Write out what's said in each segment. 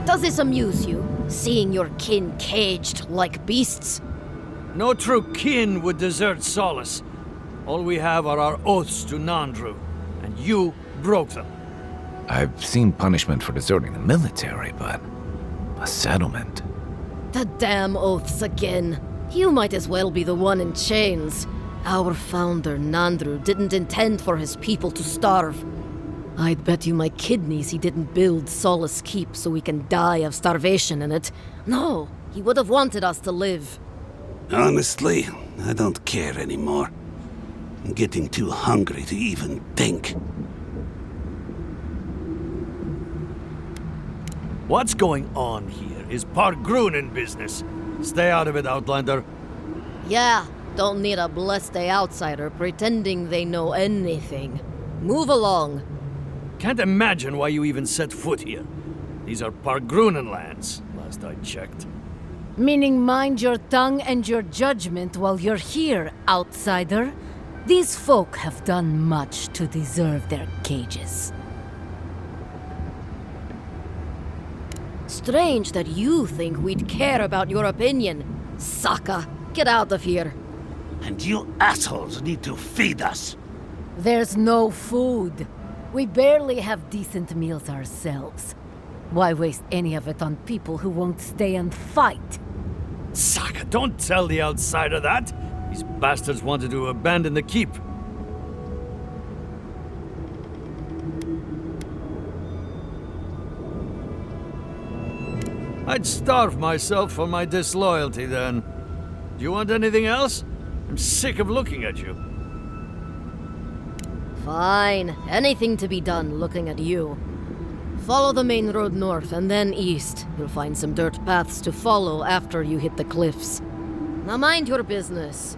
Does this amuse you, seeing your kin caged like beasts? No true kin would desert Solace. All we have are our oaths to Nandru, and you broke them. I've seen punishment for deserting the military, but a settlement? The damn oaths again. You might as well be the one in chains. Our founder, Nandru, didn't intend for his people to starve. I'd bet you my kidneys he didn't build Solace Keep so we can die of starvation in it. No, he would have wanted us to live. Honestly, I don't care anymore. I'm getting too hungry to even think. What's going on here is Pargrunen business. Stay out of it, Outlander. Yeah, don't need a blessed outsider pretending they know anything. Move along. Can't imagine why you even set foot here. These are Pargrunen lands, last I checked. Meaning mind your tongue and your judgment while you're here, outsider. These folk have done much to deserve their cages. Strange that you think we'd care about your opinion. Saka, get out of here. And you assholes need to feed us. There's no food. We barely have decent meals ourselves. Why waste any of it on people who won't stay and fight? Saka, don't tell the outsider that! These bastards wanted to abandon the keep. I'd starve myself for my disloyalty then. Do you want anything else? I'm sick of looking at you. Fine. Anything to be done looking at you. Follow the main road north and then east. You'll find some dirt paths to follow after you hit the cliffs. Now mind your business.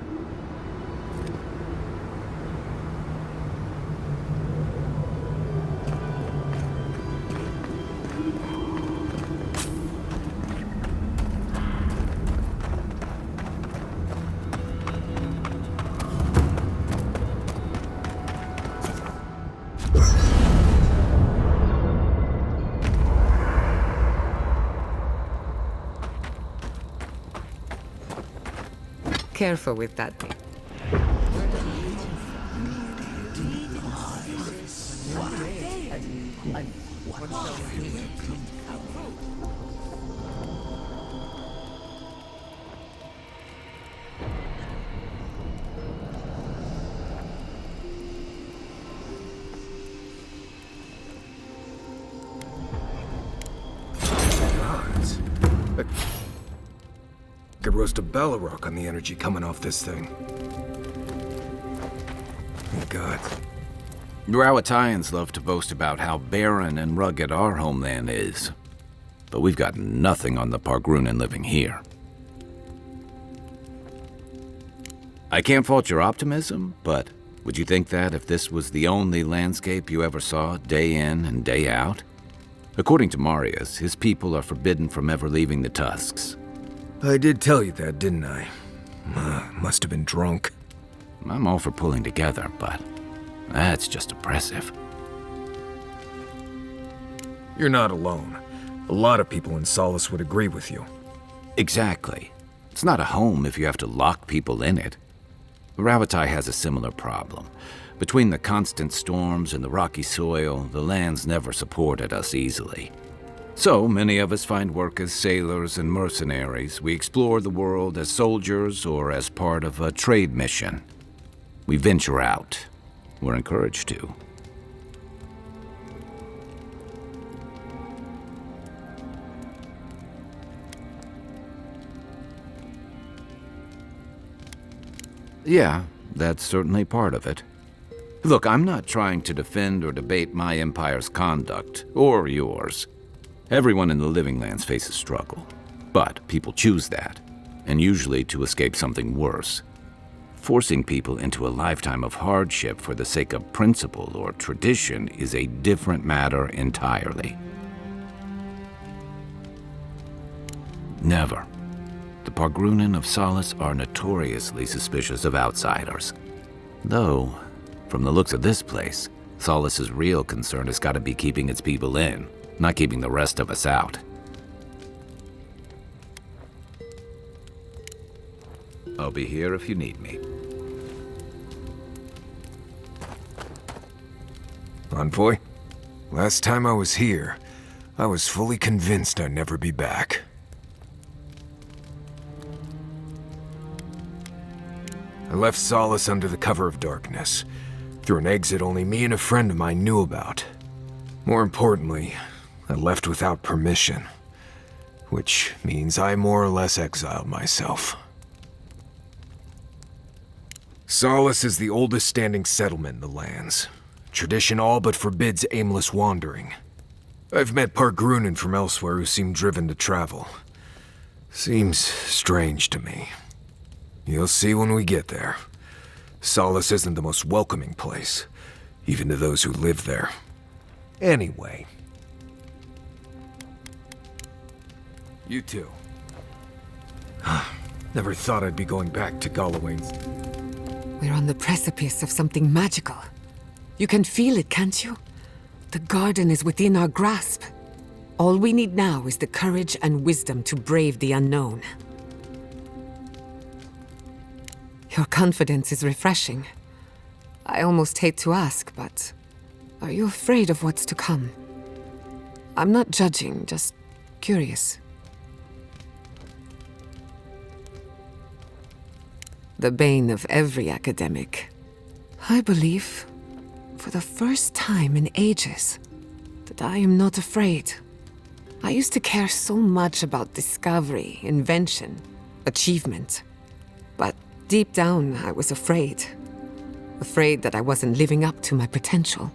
Careful with that. Could roast a Ballarok on the energy coming off this thing. Oh, God. Rawatayans love to boast about how barren and rugged our homeland is. But we've got nothing on the Pargrunen living here. I can't fault your optimism, but would you think that if this was the only landscape you ever saw day in and day out? According to Marius, his people are forbidden from ever leaving the Tusks. I did tell you that, didn't I? Must have been drunk. I'm all for pulling together, but that's just oppressive. You're not alone. A lot of people in Solace would agree with you. Exactly. It's not a home if you have to lock people in it. Ravatai has a similar problem. Between the constant storms and the rocky soil, the lands never supported us easily. So many of us find work as sailors and mercenaries. We explore the world as soldiers or as part of a trade mission. We venture out. We're encouraged to. Yeah, that's certainly part of it. Look, I'm not trying to defend or debate my empire's conduct, or yours. Everyone in the Living Lands faces struggle, but people choose that, and usually to escape something worse. Forcing people into a lifetime of hardship for the sake of principle or tradition is a different matter entirely. Never. The Pargrunen of Solace are notoriously suspicious of outsiders. Though, from the looks of this place, Solace's real concern has got to be keeping its people in, not keeping the rest of us out. I'll be here if you need me. Envoy, last time I was here, I was fully convinced I'd never be back. I left Solace under the cover of darkness, through an exit only me and a friend of mine knew about. More importantly, I left without permission, which means I more or less exiled myself. Solace is the oldest standing settlement in the lands. Tradition all but forbids aimless wandering. I've met Pargrunen from elsewhere who seem driven to travel. Seems strange to me. You'll see when we get there. Solace isn't the most welcoming place, even to those who live there. Anyway. You too. Never thought I'd be going back to Galloway's. We're on the precipice of something magical. You can feel it, can't you? The garden is within our grasp. All we need now is the courage and wisdom to brave the unknown. Your confidence is refreshing. I almost hate to ask, but are you afraid of what's to come? I'm not judging, just curious. The bane of every academic. I believe, for the first time in ages, that I am not afraid. I used to care so much about discovery, invention, achievement. But deep down, I was afraid. Afraid that I wasn't living up to my potential.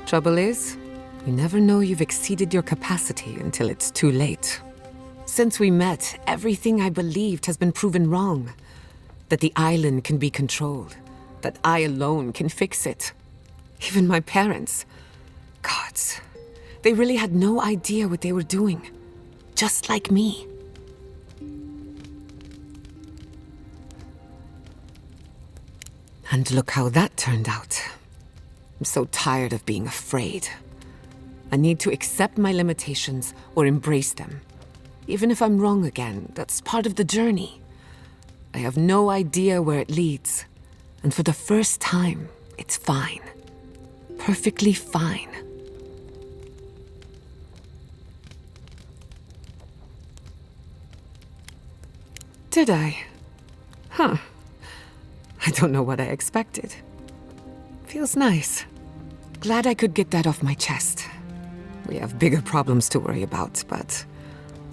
Trouble is, you never know you've exceeded your capacity until it's too late. Since we met, everything I believed has been proven wrong. That the island can be controlled. That I alone can fix it. Even my parents. Gods, they really had no idea what they were doing. Just like me. And look how that turned out. I'm so tired of being afraid. I need to accept my limitations or embrace them. Even if I'm wrong again, that's part of the journey. I have no idea where it leads. And for the first time, it's fine. Perfectly fine. Did I? Huh. I don't know what I expected. Feels nice. Glad I could get that off my chest. We have bigger problems to worry about, but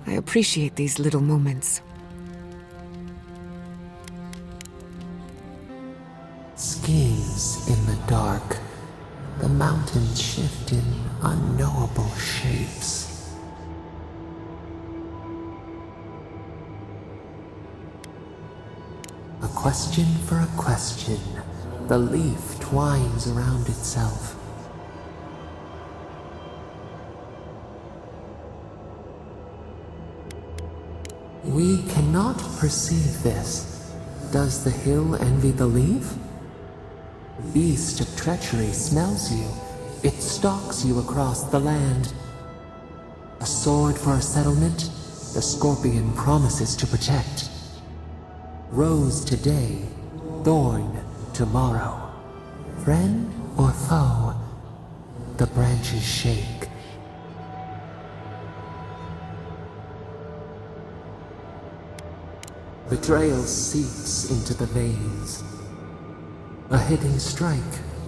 I appreciate these little moments. Schemes in the dark. The mountains shift in unknowable shapes. A question for a question. The leaf twines around itself. We cannot perceive this. Does the hill envy the leaf? Beast of treachery smells you. It stalks you across the land. A sword for a settlement, the scorpion promises to protect. Rose today, thorn tomorrow. Friend or foe, the branches shake. Betrayal seeps into the veins. A hidden strike,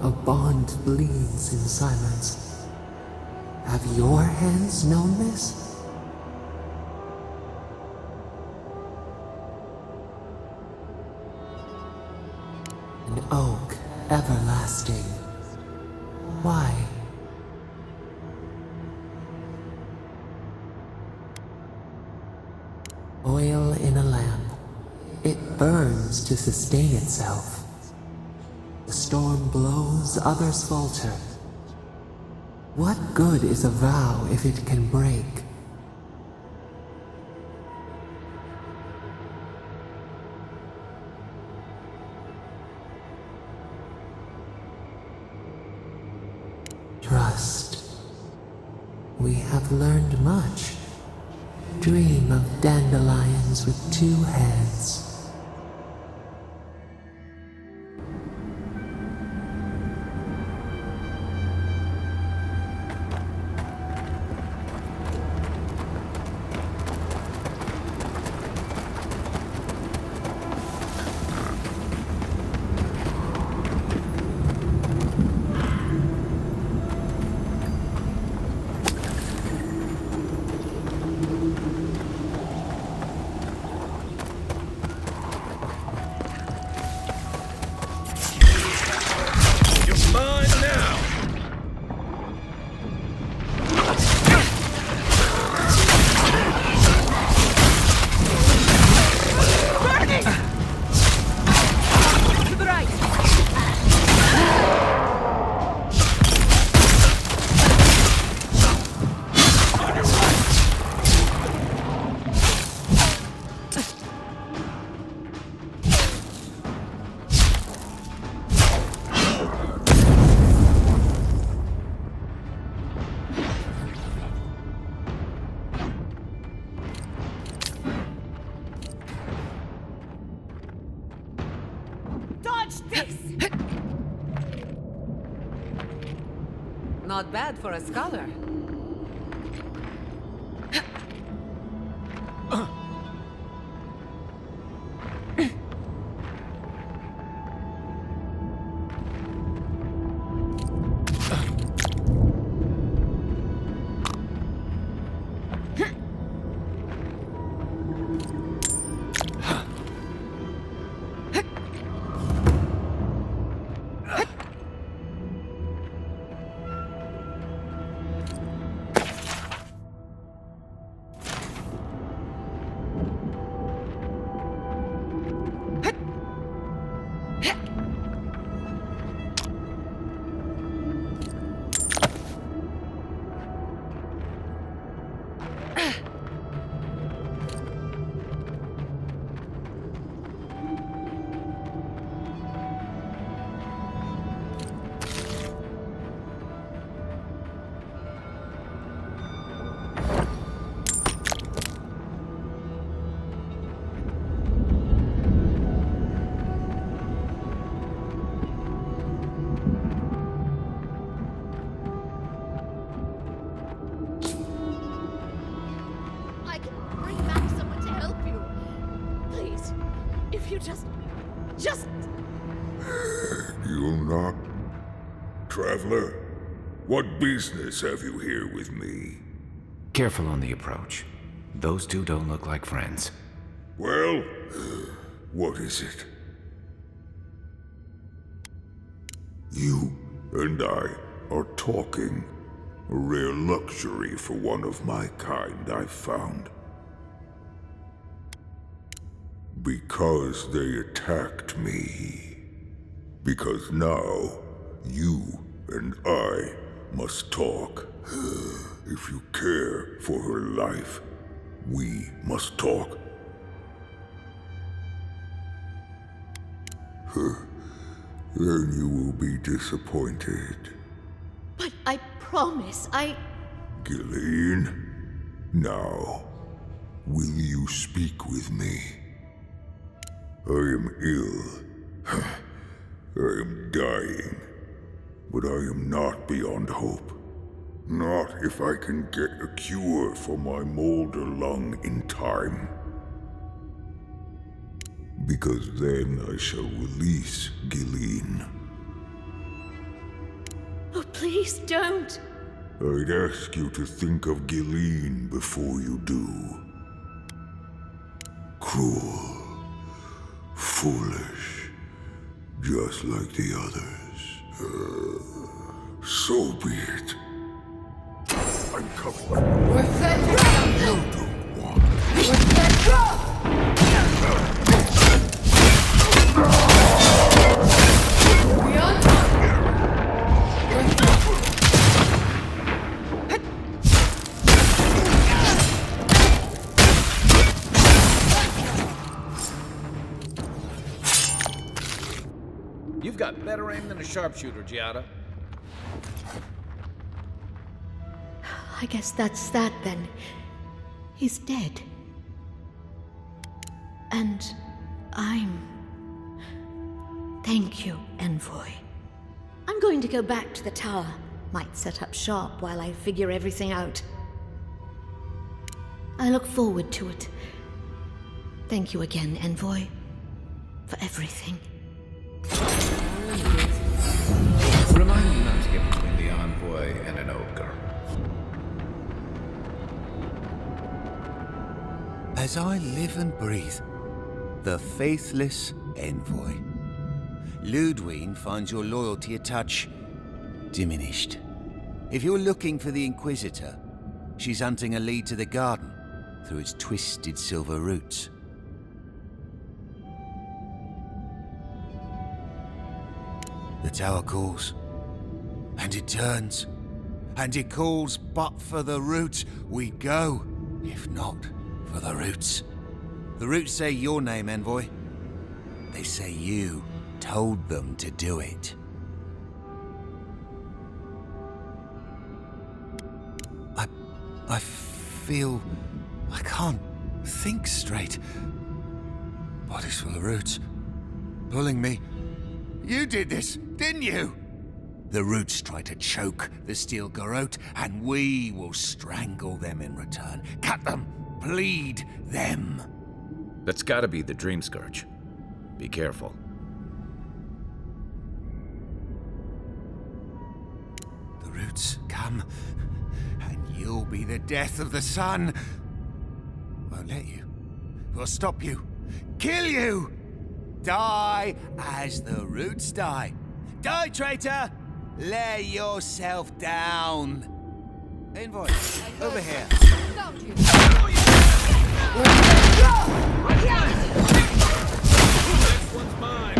a bond bleeds in silence. Have your hands known this? An oak everlasting. Why? Oil in a lamp. It burns to sustain itself. The storm blows, others falter. What good is a vow if it can break? Trust. We have learned much. Dream of dandelions with two heads. Not bad for a scholar. You'll not? Traveler, what business have you here with me? Careful on the approach. Those two don't look like friends. Well, what is it? You and I are talking. A rare luxury for one of my kind, I've found. Because they attacked me. Because now, you and I must talk. If you care for her life, we must talk. Then you will be disappointed. But I promise, Gilleen, now, will you speak with me? I am ill. I am dying. But I am not beyond hope. Not if I can get a cure for my molder lung in time. Because then I shall release Gilleen. Oh, please don't. I'd ask you to think of Gilleen before you do. Cruel. Foolish. Just like the others. So be it. I'm coming. We're set. You don't want it. We're set. You've got better aim than a sharpshooter, Giatta. I guess that's that then. He's dead. And I'm... Thank you, Envoy. I'm going to go back to the tower. Might set up shop while I figure everything out. I look forward to it. Thank you again, Envoy, for everything. Remind me not to get between the Envoy and an ogre. As I live and breathe, the faithless Envoy. Ludwine finds your loyalty a touch diminished. If you're looking for the Inquisitor, she's hunting a lead to the garden through its twisted silver roots. The tower calls, and it turns, and it calls, but for the roots we go, if not for the roots. The roots say your name, Envoy. They say you told them to do it. I feel I can't think straight. Body's full of roots, pulling me. You did this, didn't you? The roots try to choke the steel garrote, and we will strangle them in return. Cut them, bleed them. That's gotta be the Dream Scourge. Be careful. The roots come, and you'll be the death of the sun. Won't let you. We'll stop you. Kill you! Die as the roots die. Die, traitor! Lay yourself down. Envoy, over here. Next one's mine.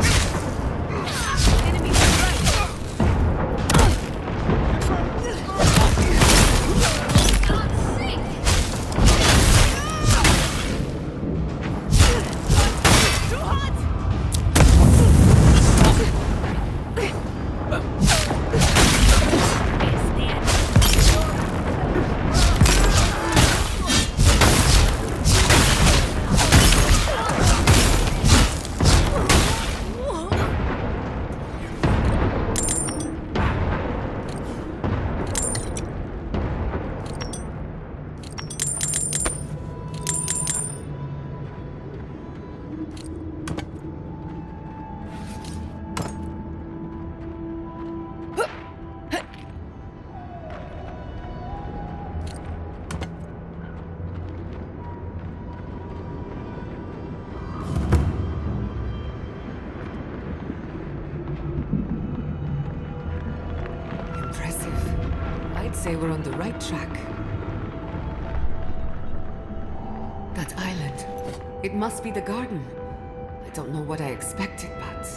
Say we're on the right track. That island. It must be the garden. I don't know what I expected, but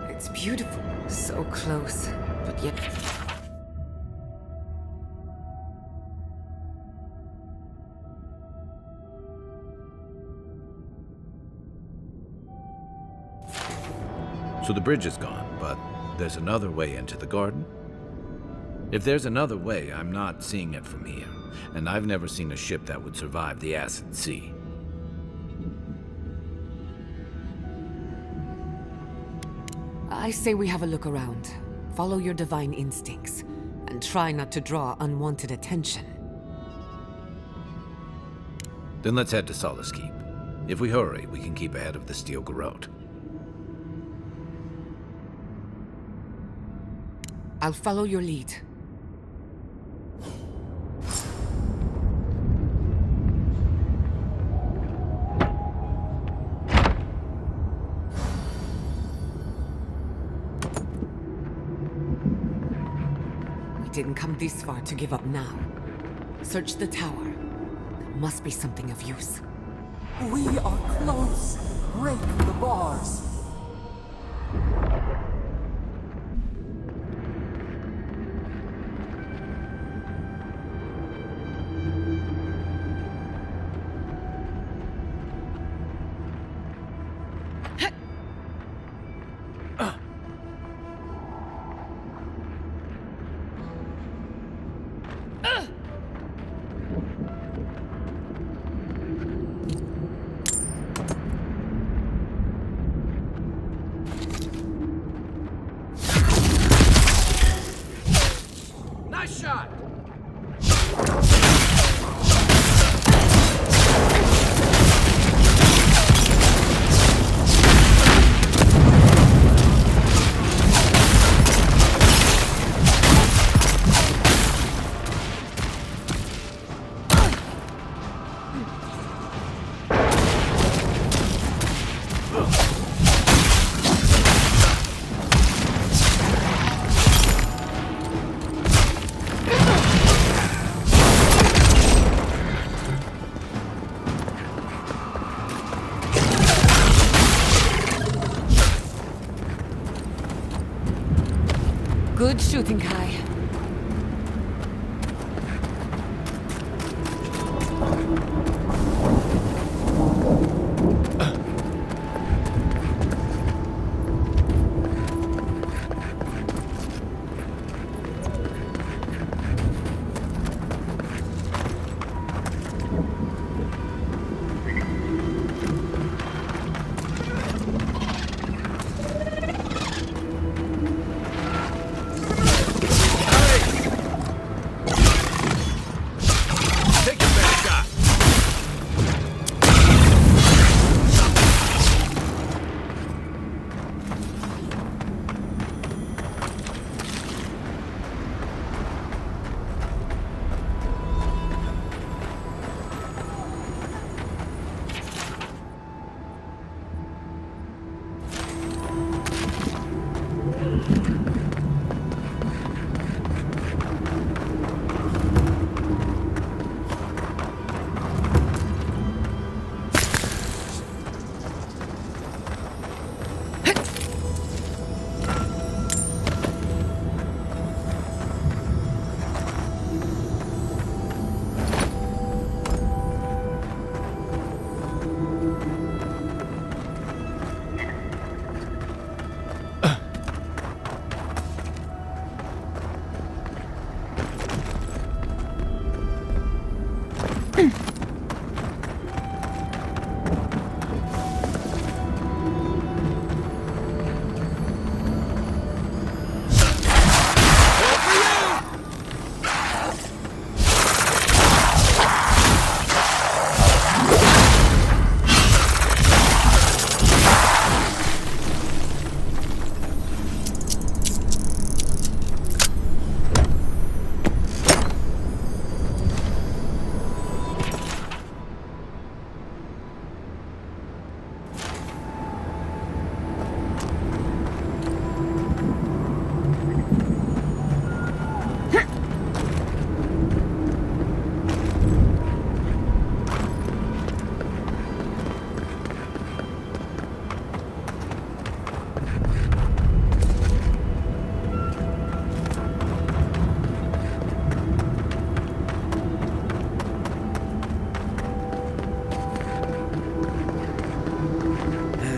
it's beautiful. So close, but yet... So the bridge is gone, but there's another way into the garden? If there's another way, I'm not seeing it from here, and I've never seen a ship that would survive the acid sea. I say we have a look around. Follow your divine instincts, and try not to draw unwanted attention. Then let's head to Solace Keep. If we hurry, we can keep ahead of the steel garrote. I'll follow your lead. Didn't come this far to give up now. Search the tower. There must be something of use. We are close. Break the bars. shot! Good shooting, Kai.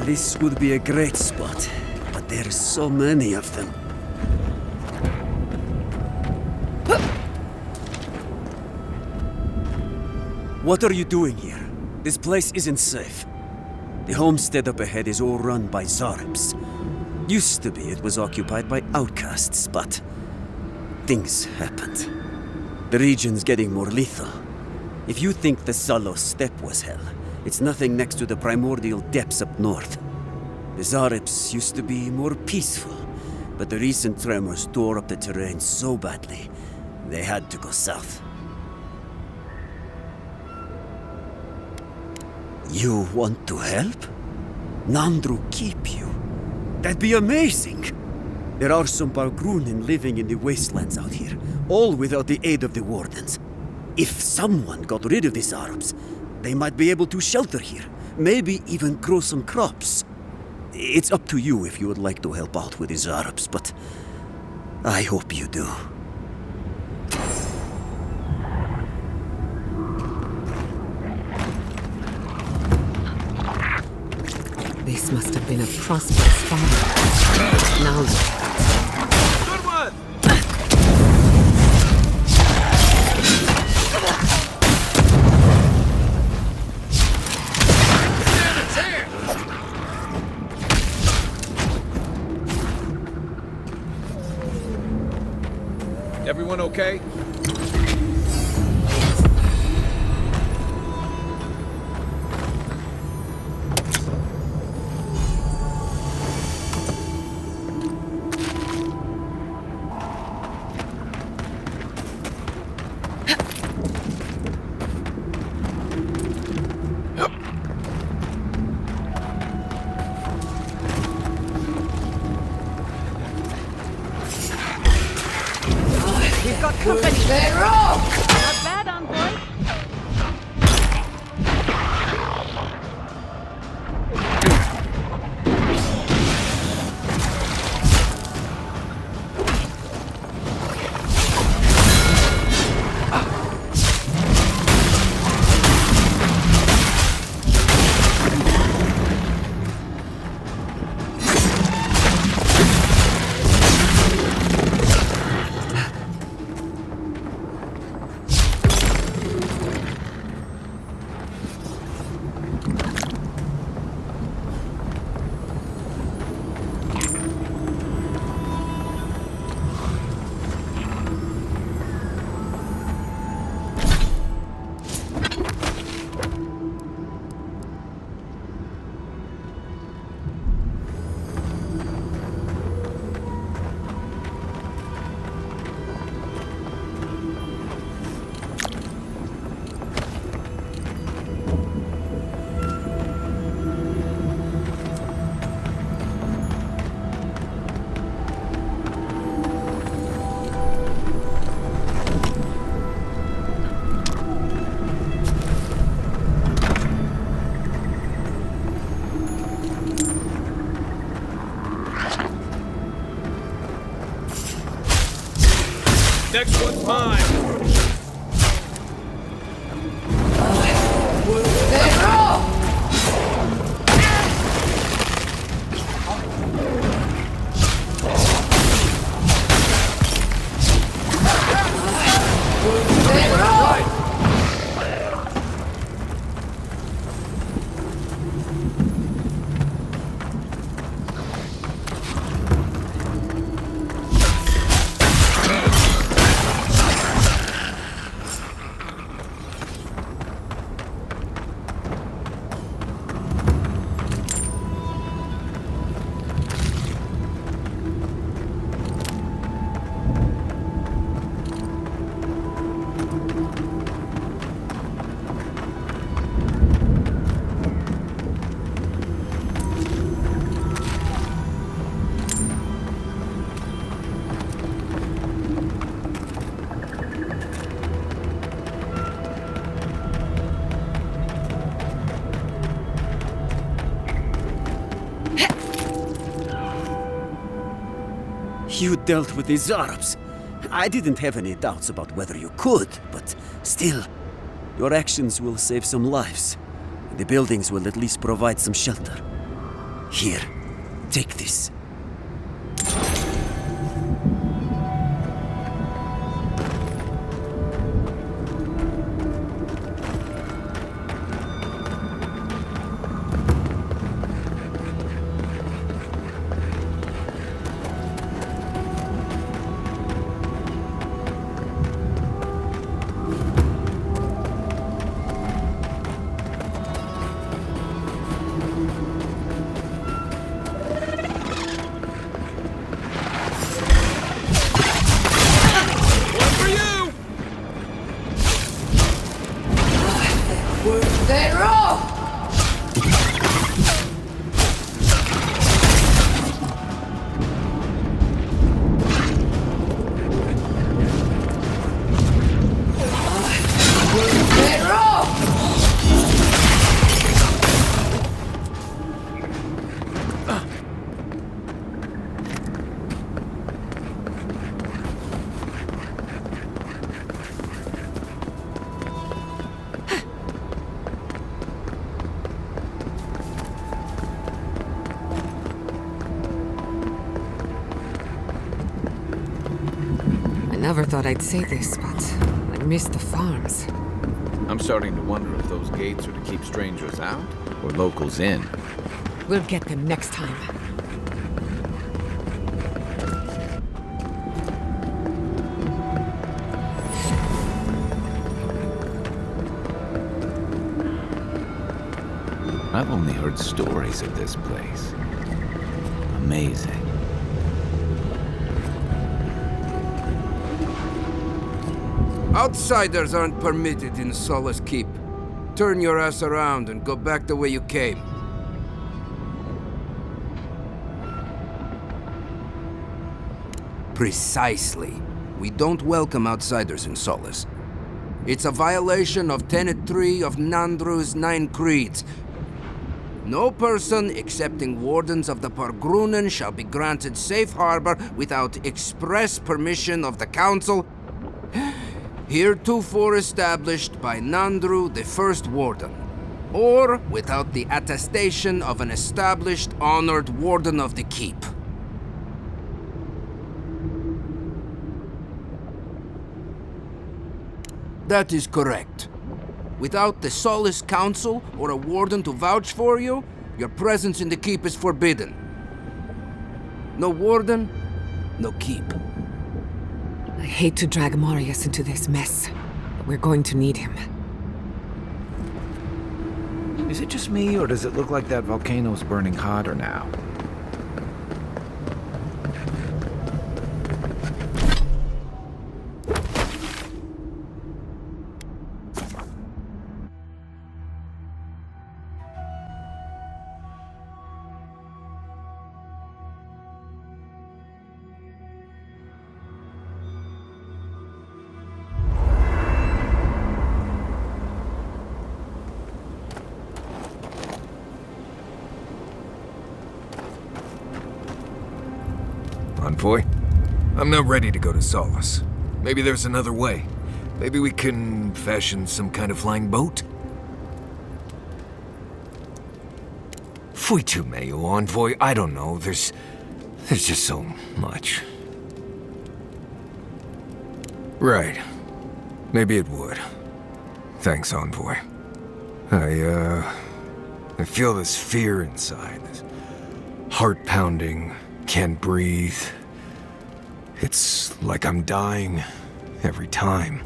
This would be a great spot, but there's so many of them. What are you doing here? This place isn't safe. The homestead up ahead is all run by Zaribs. Used to be it was occupied by outcasts, but things happened. The region's getting more lethal. If you think the Salo steppe was hell, it's nothing next to the primordial depths up north. The Zaribs used to be more peaceful, but the recent tremors tore up the terrain so badly, they had to go south. You want to help? Nandru keep you? That'd be amazing! There are some Bargrunin living in the wastelands out here, all without the aid of the wardens. If someone got rid of the Zaribs, they might be able to shelter here, maybe even grow some crops. It's up to you if you would like to help out with the Zaribs, but I hope you do. This must have been a prosperous farm. Now look. Good one! Everyone okay? Company. Not bad, Envoy. Next one's mine! You dealt with the Zarabs. I didn't have any doubts about whether you could, but still, your actions will save some lives. The buildings will at least provide some shelter. Here, take this. I never thought I'd say this, but I miss the farms. I'm starting to wonder if those gates are to keep strangers out or locals in. We'll get them next time. I've only heard stories of this place. Amazing. Outsiders aren't permitted in Solace Keep. Turn your ass around and go back the way you came. Precisely. We don't welcome outsiders in Solace. It's a violation of Tenet 3 of Nandru's 9 creeds. No person excepting wardens of the Pargrunen shall be granted safe harbor without express permission of the Council, heretofore established by Nandru, the First Warden, or without the attestation of an established, honored Warden of the Keep. That is correct. Without the Solace Council or a Warden to vouch for you, your presence in the Keep is forbidden. No Warden, no Keep. I hate to drag Marius into this mess, but we're going to need him. Is it just me, or does it look like that volcano's burning hotter now? Envoy? I'm not ready to go to Solace. Maybe there's another way. Maybe we can fashion some kind of flying boat? Fui meio, Envoy. I don't know. There's just so much. Right. Maybe it would. Thanks, Envoy. I feel this fear inside. This heart pounding. Can't breathe. It's like I'm dying every time.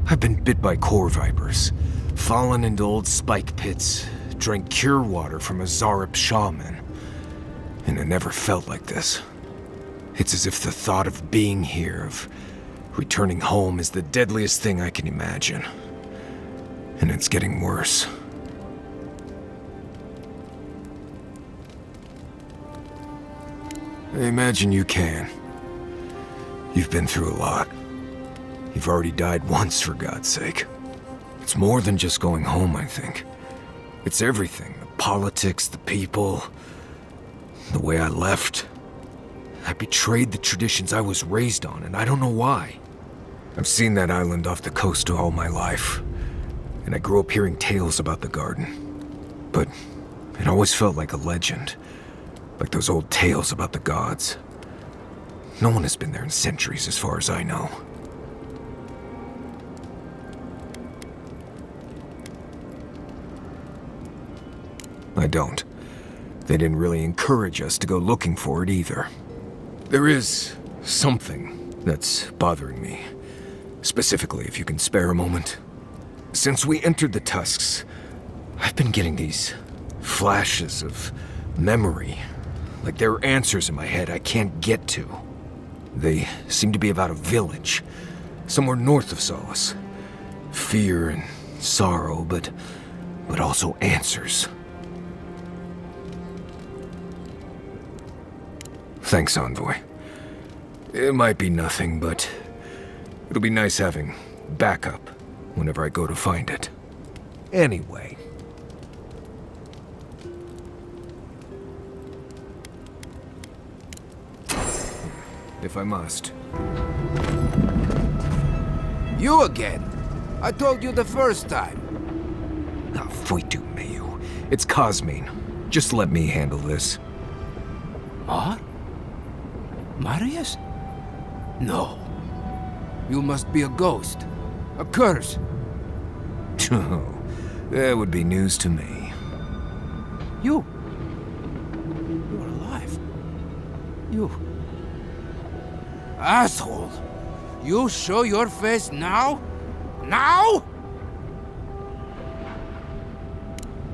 I've been bit by core vipers, fallen into old spike pits, drank cure water from a Zarep shaman, and it never felt like this. It's as if the thought of being here, of returning home, is the deadliest thing I can imagine. And it's getting worse. I imagine you can. You've been through a lot. You've already died once, for God's sake. It's more than just going home, I think. It's everything. The politics, the people, the way I left. I betrayed the traditions I was raised on, and I don't know why. I've seen that island off the coast all my life, and I grew up hearing tales about the garden. But it always felt like a legend. Like those old tales about the gods. No one has been there in centuries, as far as I know. I don't. They didn't really encourage us to go looking for it either. There is something that's bothering me. Specifically, if you can spare a moment. Since we entered the Tusks, I've been getting these flashes of memory. Like there are answers in my head I can't get to. They seem to be about a village, somewhere north of Solace. Fear and sorrow, but also answers. Thanks, Envoy. It might be nothing, but it'll be nice having backup whenever I go to find it. Anyway. If I must. You again? I told you the first time. Ah, fui tu meio. It's Cosmine. Just let me handle this. Marius? No. You must be a ghost. A curse. Oh, that would be news to me. You're alive. You... Asshole! You show your face now? Now?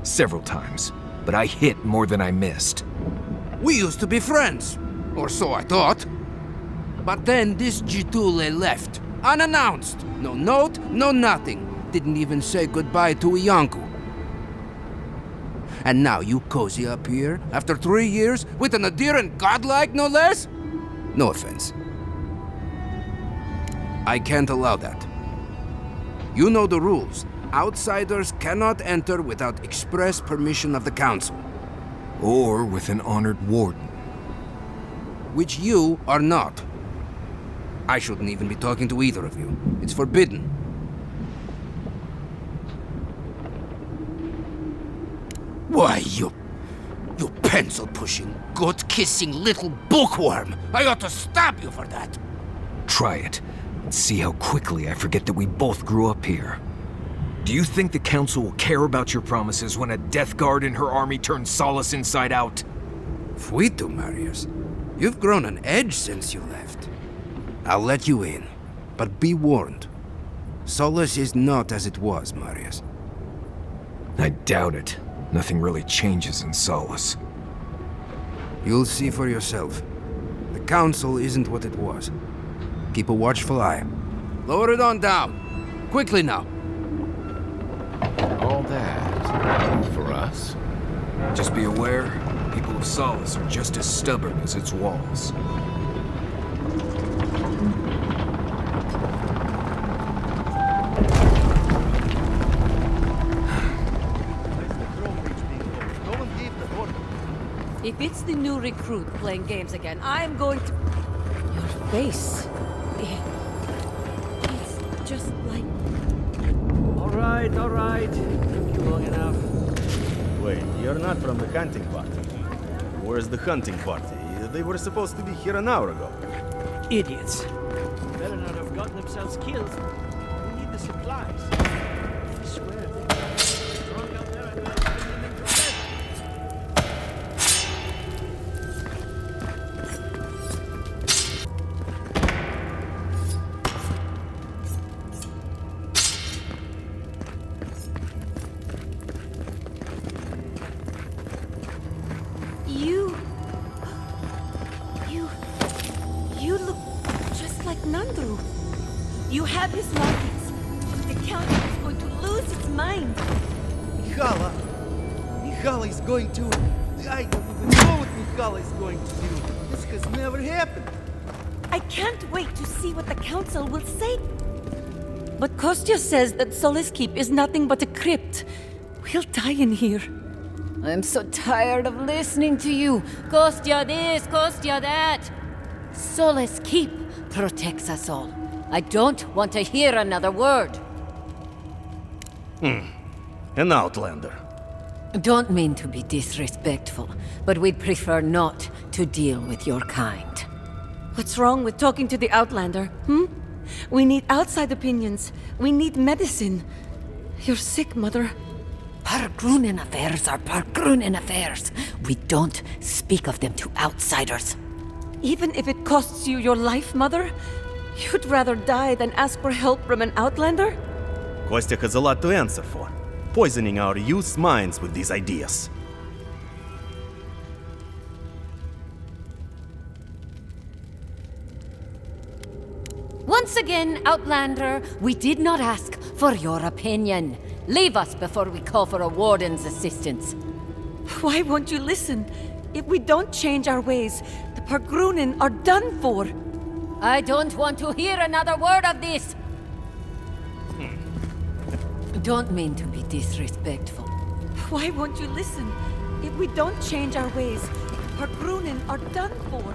Several times. but I hit more than I missed. We used to be friends, or so I thought. But then this Gitule left, unannounced. No note, no nothing. Didn't even say goodbye to Iancu. And now you cozy up here, after 3 years, with an adherent godlike, no less? No offense. I can't allow that. You know the rules. Outsiders cannot enter without express permission of the council. Or with an honored warden. Which you are not. I shouldn't even be talking to either of you. It's forbidden. Why, you pencil-pushing, goat-kissing little bookworm! I ought to stab you for that! Try it. See how quickly I forget that we both grew up here. Do you think the Council will care about your promises when a Death Guard and her army turns Solace inside out? Fuito, Marius. You've grown an edge since you left. I'll let you in, but be warned. Solace is not as it was, Marius. I doubt it. Nothing really changes in Solace. You'll see for yourself. The Council isn't what it was. Keep a watchful eye. Lower it on down. Quickly now. All that for us? Just be aware, people of Solace are just as stubborn as its walls. If it's the new recruit playing games again, I'm going to... Your face... It's just like... All right. Took you long enough. Wait, you're not from the hunting party. Where's the hunting party? They were supposed to be here an hour ago. Idiots. Better not have gotten themselves killed. We need the supplies. I swear they were drunk out there. I better put them into bed. You look just like Nandru. You have his markings. The council is going to lose its mind. Mihala is going to... I don't even know what Mihala is going to do. This has never happened. I can't wait to see what the council will say. But Kostya says that Solace Keep is nothing but a crypt. We'll die in here. I'm so tired of listening to you. Kostya this, Kostya that. Solace Keep protects us all. I don't want to hear another word. An outlander. Don't mean to be disrespectful, but we'd prefer not to deal with your kind. What's wrong with talking to the Outlander, We need outside opinions. We need medicine. You're sick, Mother. Pargrunen affairs are Pargrunen affairs. We don't speak of them to outsiders. Even if it costs you your life, Mother? You'd rather die than ask for help from an Outlander? Kostya has a lot to answer for. Poisoning our youth's minds with these ideas. Once again, Outlander, we did not ask for your opinion. Leave us before we call for a warden's assistance. Why won't you listen? If we don't change our ways, the Pargrunen are done for. I don't want to hear another word of this. Don't mean to be disrespectful. Why won't you listen? If we don't change our ways, the Pargrunen are done for.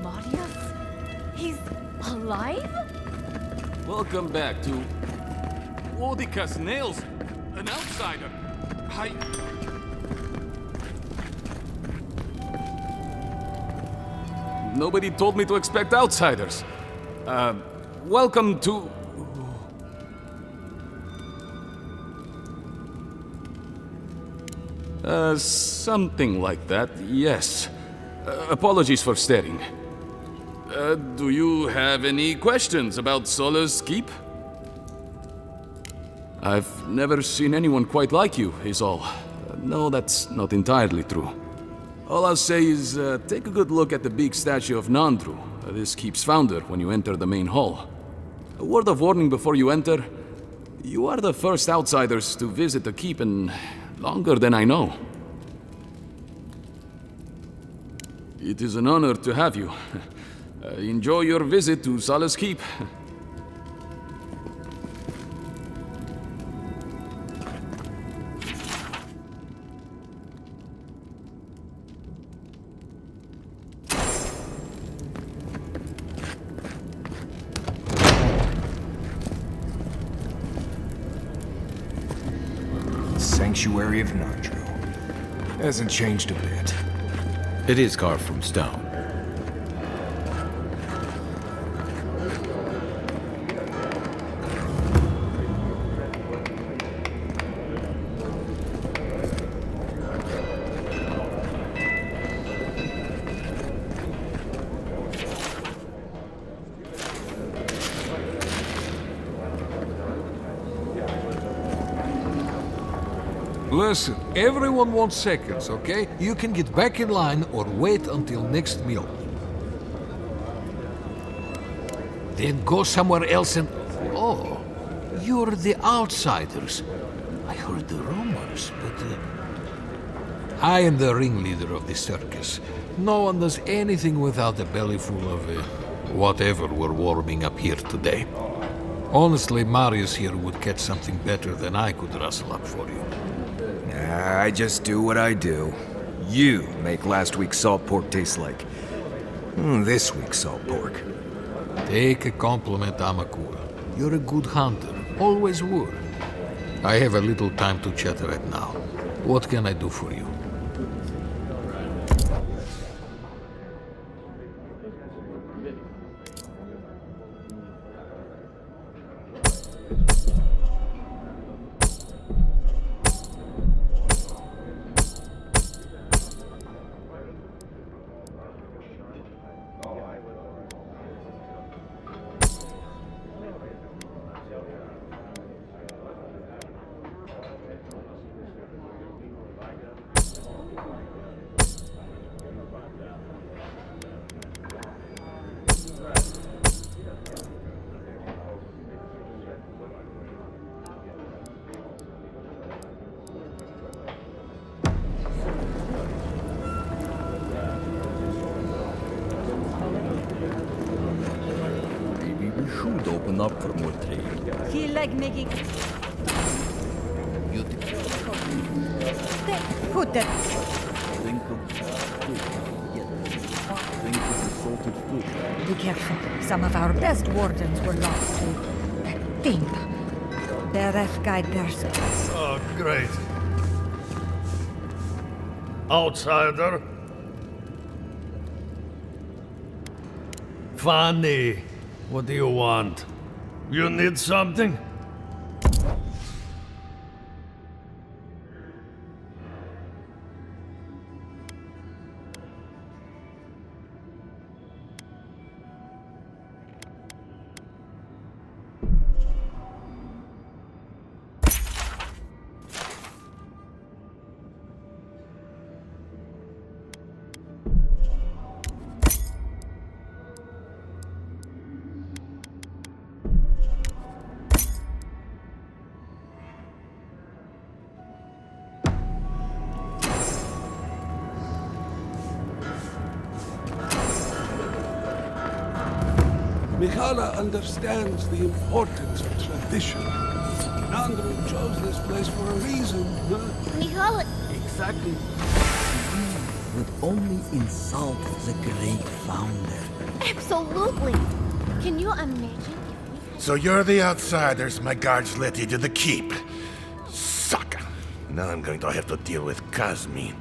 Marius? He's alive? Welcome back to Wodikas Nails, an outsider. Nobody told me to expect outsiders. Welcome to... Something like that, yes. Apologies for staring. Do you have any questions about Sola's keep? I've never seen anyone quite like you, is all. No, that's not entirely true. All I'll say is, take a good look at the big statue of Nandru, this keep's founder, when you enter the main hall. A word of warning before you enter. You are the first outsiders to visit the keep in longer than I know. It is an honor to have you. Enjoy your visit to Sola's Keep. Sanctuary of Nandru. Hasn't changed a bit. It is carved from stone. Listen, everyone wants seconds, okay? You can get back in line or wait until next meal. Then go somewhere else and... Oh, you're the outsiders. I heard the rumors, but... I am the ringleader of the circus. No one does anything without a belly full of... whatever we're warming up here today. Honestly, Marius here would catch something better than I could rustle up for you. I just do what I do. You make last week's salt pork taste like... this week's salt pork. Take a compliment, Amakura. You're a good hunter. Always were. I have a little time to chat right now. What can I do for you? Open up for more trade. Feel like making... You Put that... think of think of the salted fish. Be careful. Some of our best wardens were lost to that thing. The ref guide person. Oh, great. Outsider. Fanny, what do you want? You need something? Giatta understands the importance of tradition. Nandru chose this place for a reason, huh? Giatta... Exactly. Would only insult the great founder. Absolutely. Can you imagine? So you're the outsiders my guards let into the keep. Sucker. Now I'm going to have to deal with Kazmin.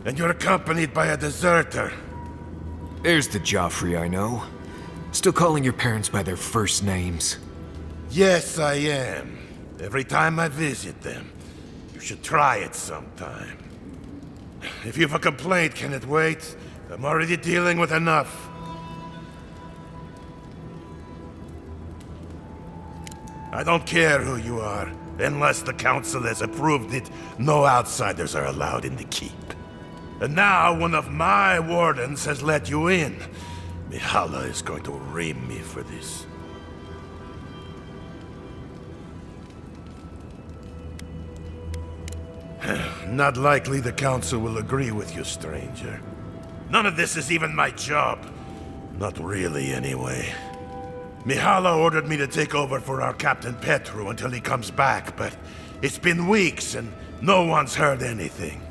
And you're accompanied by a deserter. There's the Joffrey I know. Still calling your parents by their first names. Yes, I am. Every time I visit them. You should try it sometime. If you've a complaint, can it wait? I'm already dealing with enough. I don't care who you are. Unless the council has approved it, no outsiders are allowed in the keep. And now one of my wardens has let you in. Mihala is going to ream me for this. Not likely the council will agree with you, stranger. None of this is even my job. Not really, anyway. Mihala ordered me to take over for our Captain Petru until he comes back, but it's been weeks and no one's heard anything.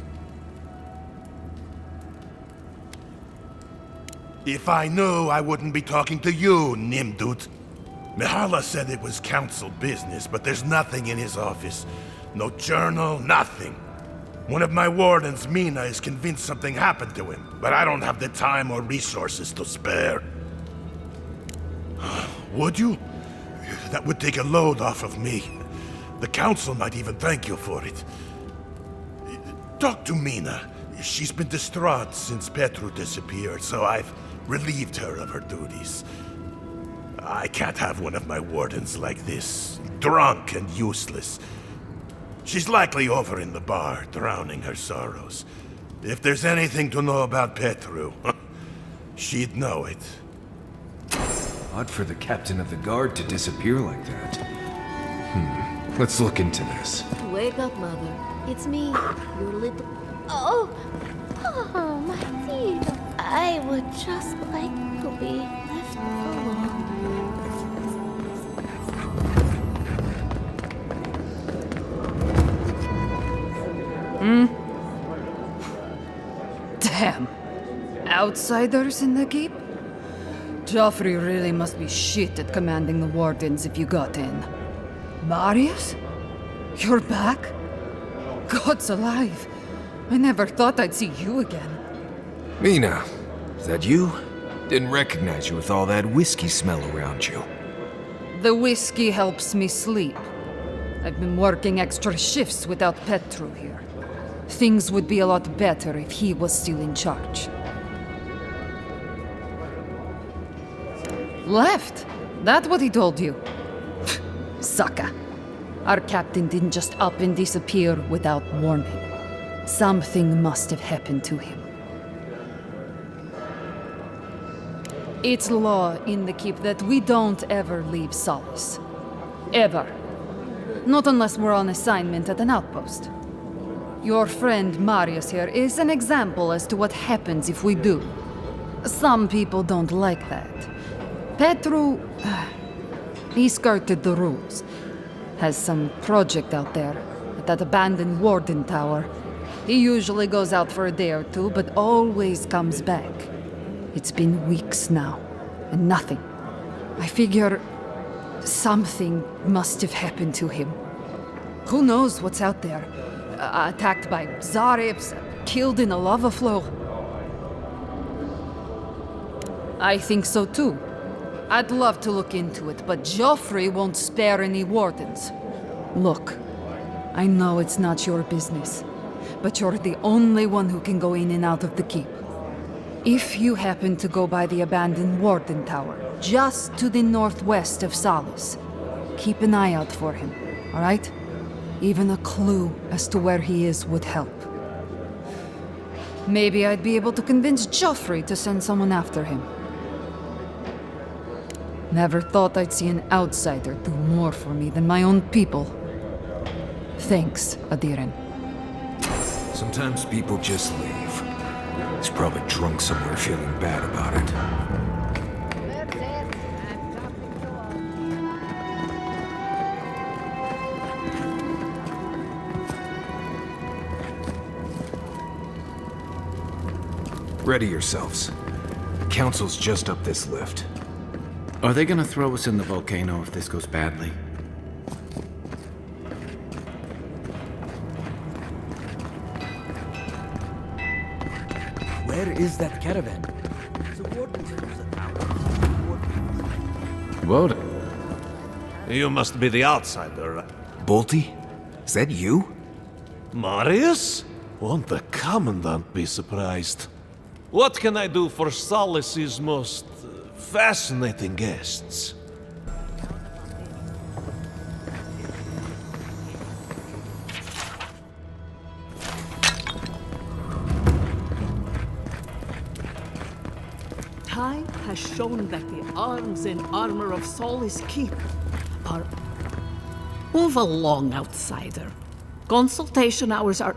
If I knew, I wouldn't be talking to you, Nimdut. Mihala said it was council business, but there's nothing in his office. No journal, nothing. One of my wardens, Mina, is convinced something happened to him, but I don't have the time or resources to spare. Would you? That would take a load off of me. The council might even thank you for it. Talk to Mina. She's been distraught since Petru disappeared, so I've relieved her of her duties. I can't have one of my wardens like this, drunk and useless. She's likely over in the bar, drowning her sorrows. If there's anything to know about Petru, she'd know it. Odd for the captain of the guard to disappear like that. Let's look into this. Wake up, Mother. It's me, your little... Oh, my dear. I would just like to be left alone. Damn. Outsiders in the keep? Joffrey really must be shit at commanding the wardens if you got in. Marius? You're back? God's alive. I never thought I'd see you again. Mina, is that you? Didn't recognize you with all that whiskey smell around you. The whiskey helps me sleep. I've been working extra shifts without Petru here. Things would be a lot better if he was still in charge. Left? That what he told you? Sucker. Our captain didn't just up and disappear without warning. Something must have happened to him. It's law in the keep that we don't ever leave Solace. Ever. Not unless we're on assignment at an outpost. Your friend Marius here is an example as to what happens if we do. Some people don't like that. Petru... he skirted the rules. Has some project out there, at that abandoned warden tower. He usually goes out for a day or two, but always comes back. It's been weeks now, and nothing. I figure... something must have happened to him. Who knows what's out there? Attacked by Zarips, killed in a lava flow. I think so too. I'd love to look into it, but Joffrey won't spare any wardens. Look, I know it's not your business, but you're the only one who can go in and out of the keep. If you happen to go by the abandoned warden tower, just to the northwest of Solace, keep an eye out for him, all right? Even a clue as to where he is would help. Maybe I'd be able to convince Joffrey to send someone after him. Never thought I'd see an outsider do more for me than my own people. Thanks, Adiren. Sometimes people just leave. He's probably drunk somewhere feeling bad about it. Ready yourselves. The council's just up this lift. Are they gonna throw us in the volcano if this goes badly? Where is that caravan? What? You must be the outsider. Bolty? Is that you? Marius? Won't the Commandant be surprised? What can I do for Solace's most fascinating guests? Time has shown that the arms and armor of Solace Keep are... Move along, outsider. Consultation hours are...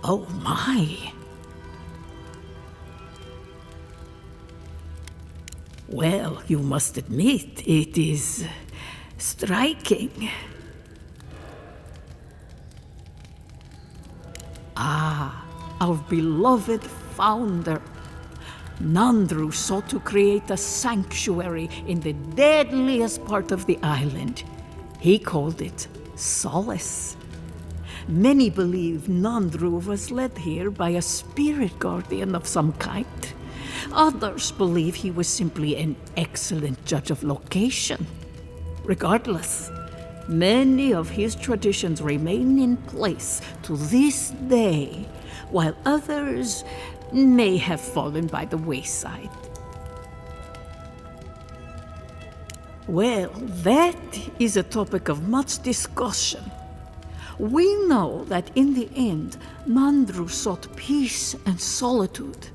Oh my. Well, you must admit, it is striking. Ah, our beloved founder. Nandru sought to create a sanctuary in the deadliest part of the island. He called it Solace. Many believe Nandru was led here by a spirit guardian of some kind. Others believe he was simply an excellent judge of location. Regardless, many of his traditions remain in place to this day, while others may have fallen by the wayside. Well, that is a topic of much discussion. We know that in the end, Nandru sought peace and solitude.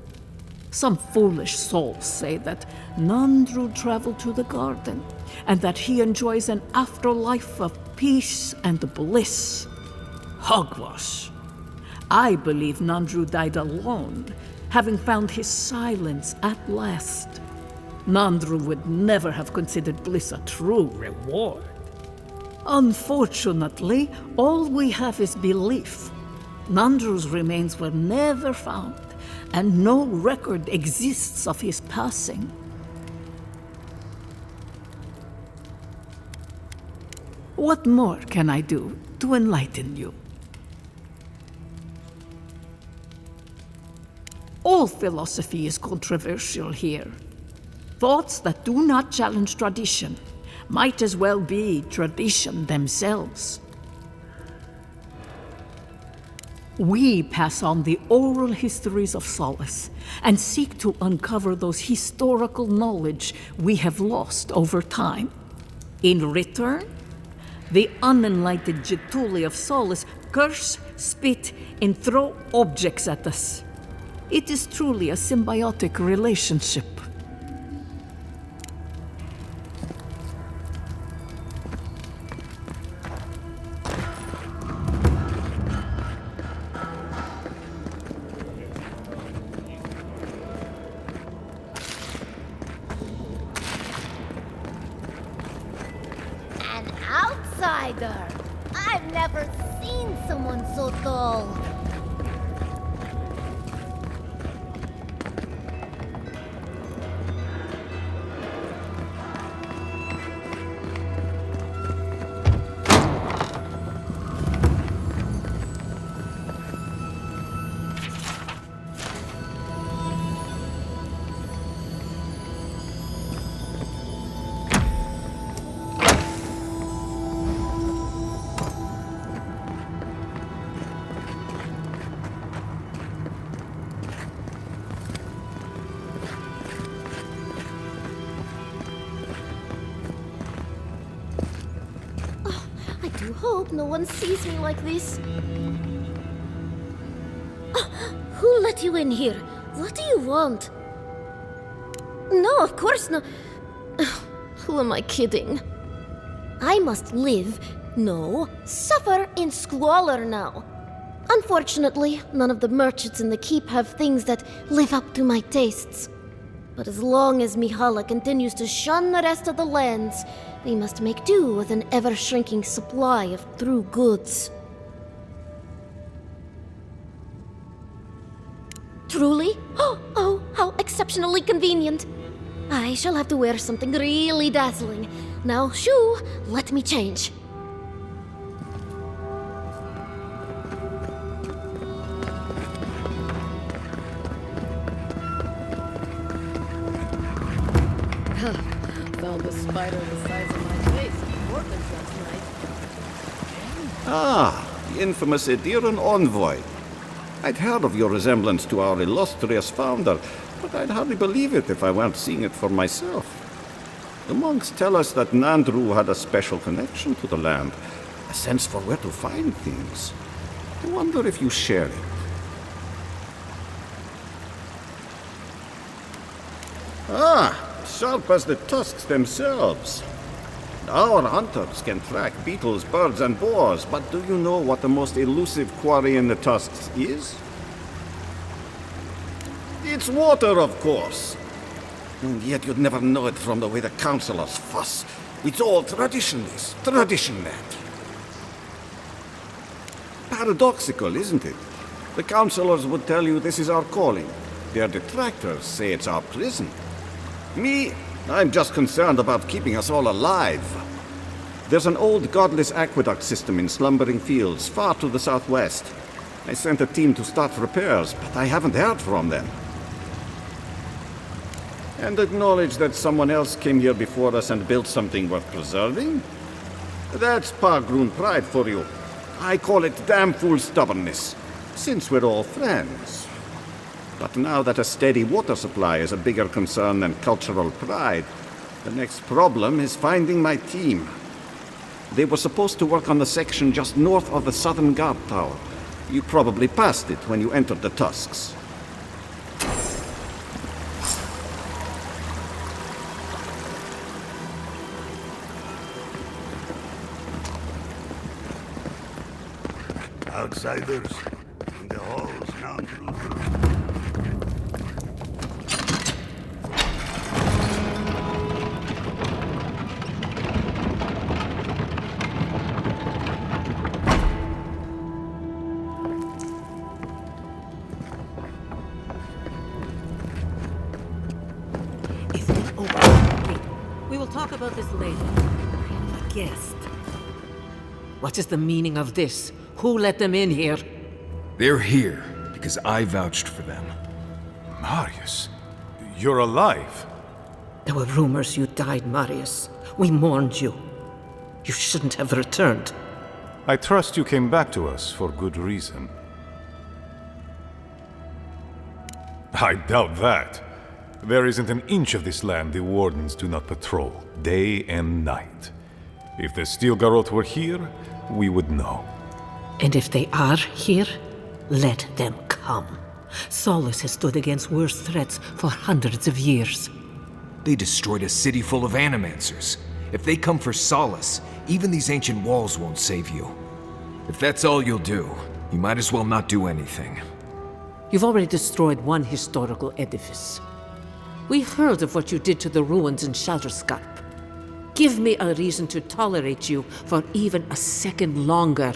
Some foolish souls say that Nandru traveled to the garden, and that he enjoys an afterlife of peace and bliss. Hogwash. I believe Nandru died alone, having found his silence at last. Nandru would never have considered bliss a true reward. Unfortunately, all we have is belief. Nandru's remains were never found, and no record exists of his passing. What more can I do to enlighten you? All philosophy is controversial here. Thoughts that do not challenge tradition might as well be tradition themselves. We pass on the oral histories of Solace and seek to uncover those historical knowledge we have lost over time. In return, the unenlightened Giatta of Solace curse, spit, and throw objects at us. It is truly a symbiotic relationship. An outsider! I've never seen someone so dull. I hope no one sees me like this. Who let you in here? What do you want? No, of course not. Who am I kidding? I must live, no, suffer in squalor now. Unfortunately, none of the merchants in the keep have things that live up to my tastes. But as long as Mihala continues to shun the rest of the lands, we must make do with an ever-shrinking supply of true goods. Truly? Oh, how exceptionally convenient. I shall have to wear something really dazzling. Now, shoo, let me change. Found a spider the size of my face in Portland last night. Ah, the infamous Ediran Envoy. I'd heard of your resemblance to our illustrious founder, but I'd hardly believe it if I weren't seeing it for myself. The monks tell us that Nandru had a special connection to the land, a sense for where to find things. I wonder if you share it. Ah, sharp as the tusks themselves. Our hunters can track beetles, birds, and boars, but do you know what the most elusive quarry in the tusks is? It's water, of course. And yet you'd never know it from the way the councillors fuss. It's all traditionalist, tradition land. Paradoxical, isn't it? The councillors would tell you this is our calling. Their detractors say it's our prison. Me, I'm just concerned about keeping us all alive. There's an old godless aqueduct system in slumbering fields far to the southwest. I sent a team to start repairs, but I haven't heard from them. And acknowledge that someone else came here before us and built something worth preserving? That's Pargroon pride for you. I call it damn fool stubbornness, since we're all friends. But now that a steady water supply is a bigger concern than cultural pride, the next problem is finding my team. They were supposed to work on the section just north of the southern guard tower. You probably passed it when you entered the Tusks. Outsiders in the halls now. We will talk about this later. I am a guest. What is the meaning of this? Who let them in here? They're here because I vouched for them. Marius, you're alive. There were rumors you died, Marius. We mourned you. You shouldn't have returned. I trust you came back to us for good reason. I doubt that. There isn't an inch of this land the Wardens do not patrol, day and night. If the Steel Garrote were here, we would know. And if they are here, let them come. Solace has stood against worse threats for hundreds of years. They destroyed a city full of animancers. If they come for Solace, even these ancient walls won't save you. If that's all you'll do, you might as well not do anything. You've already destroyed one historical edifice. We heard of what you did to the ruins in Shatterscarp. Give me a reason to tolerate you for even a second longer.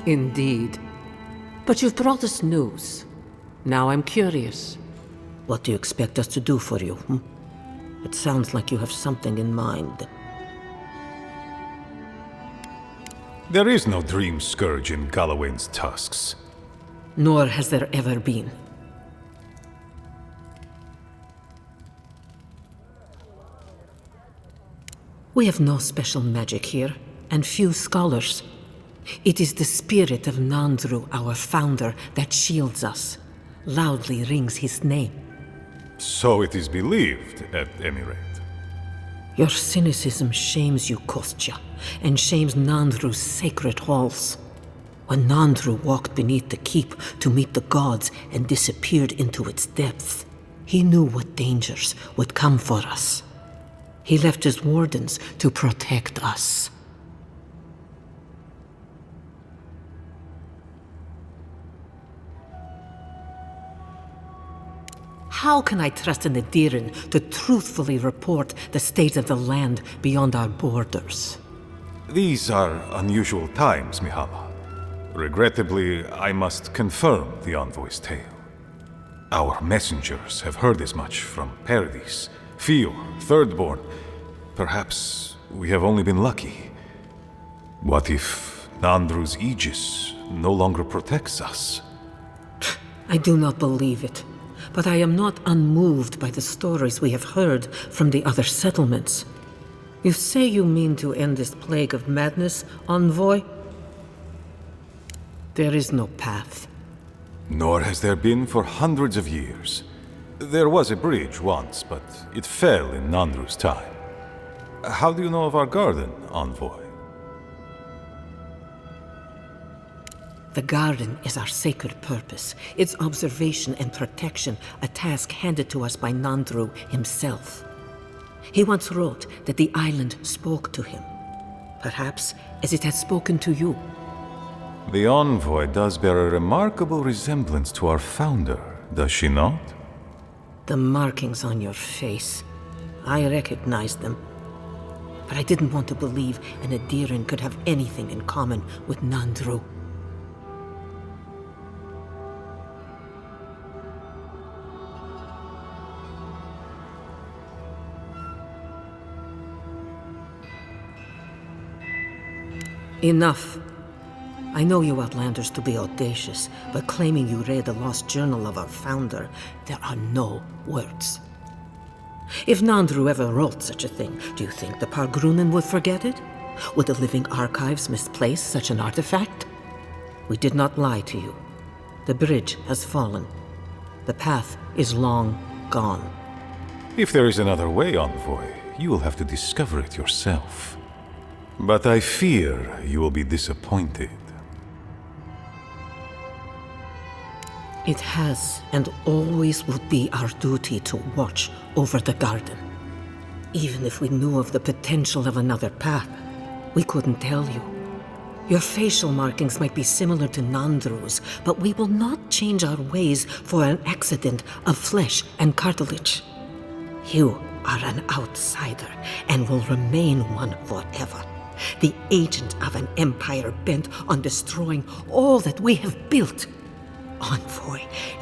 Indeed. But you've brought us news. Now I'm curious. What do you expect us to do for you? It sounds like you have something in mind. There is no dream scourge in Galawain's tusks. Nor has there ever been. We have no special magic here, and few scholars. It is the spirit of Nandru, our founder, that shields us. Loudly rings his name. So it is believed, at any rate. Your cynicism shames you, Kostya, and shames Nandru's sacred halls. When Nandru walked beneath the keep to meet the gods and disappeared into its depths, he knew what dangers would come for us. He left his wardens to protect us. How can I trust an Adiran to truthfully report the state of the land beyond our borders? These are unusual times, Mihala. Regrettably, I must confirm the Envoy's tale. Our messengers have heard as much from Paradis, Fior, Thirdborn. Perhaps we have only been lucky. What if Nandru's Aegis no longer protects us? I do not believe it, but I am not unmoved by the stories we have heard from the other settlements. You say you mean to end this plague of madness, Envoy? There is no path. Nor has there been for hundreds of years. There was a bridge once, but it fell in Nandru's time. How do you know of our garden, Envoy? The garden is our sacred purpose, its observation and protection, a task handed to us by Nandru himself. He once wrote that the island spoke to him, perhaps as it has spoken to you. The Envoy does bear a remarkable resemblance to our founder, does she not? The markings on your face, I recognized them. But I didn't want to believe an Adiran could have anything in common with Nandru. Enough. I know you Outlanders to be audacious, but claiming you read the lost journal of our founder, there are no words. If Nandru ever wrote such a thing, do you think the Pargrunen would forget it? Would the living archives misplace such an artifact? We did not lie to you. The bridge has fallen. The path is long gone. If there is another way, Envoy, you will have to discover it yourself. But I fear you will be disappointed. It has and always will be our duty to watch over the garden. Even if we knew of the potential of another path, we couldn't tell you. Your facial markings might be similar to Nandru's, but we will not change our ways for an accident of flesh and cartilage. You are an outsider and will remain one forever. The agent of an empire bent on destroying all that we have built. Envoy,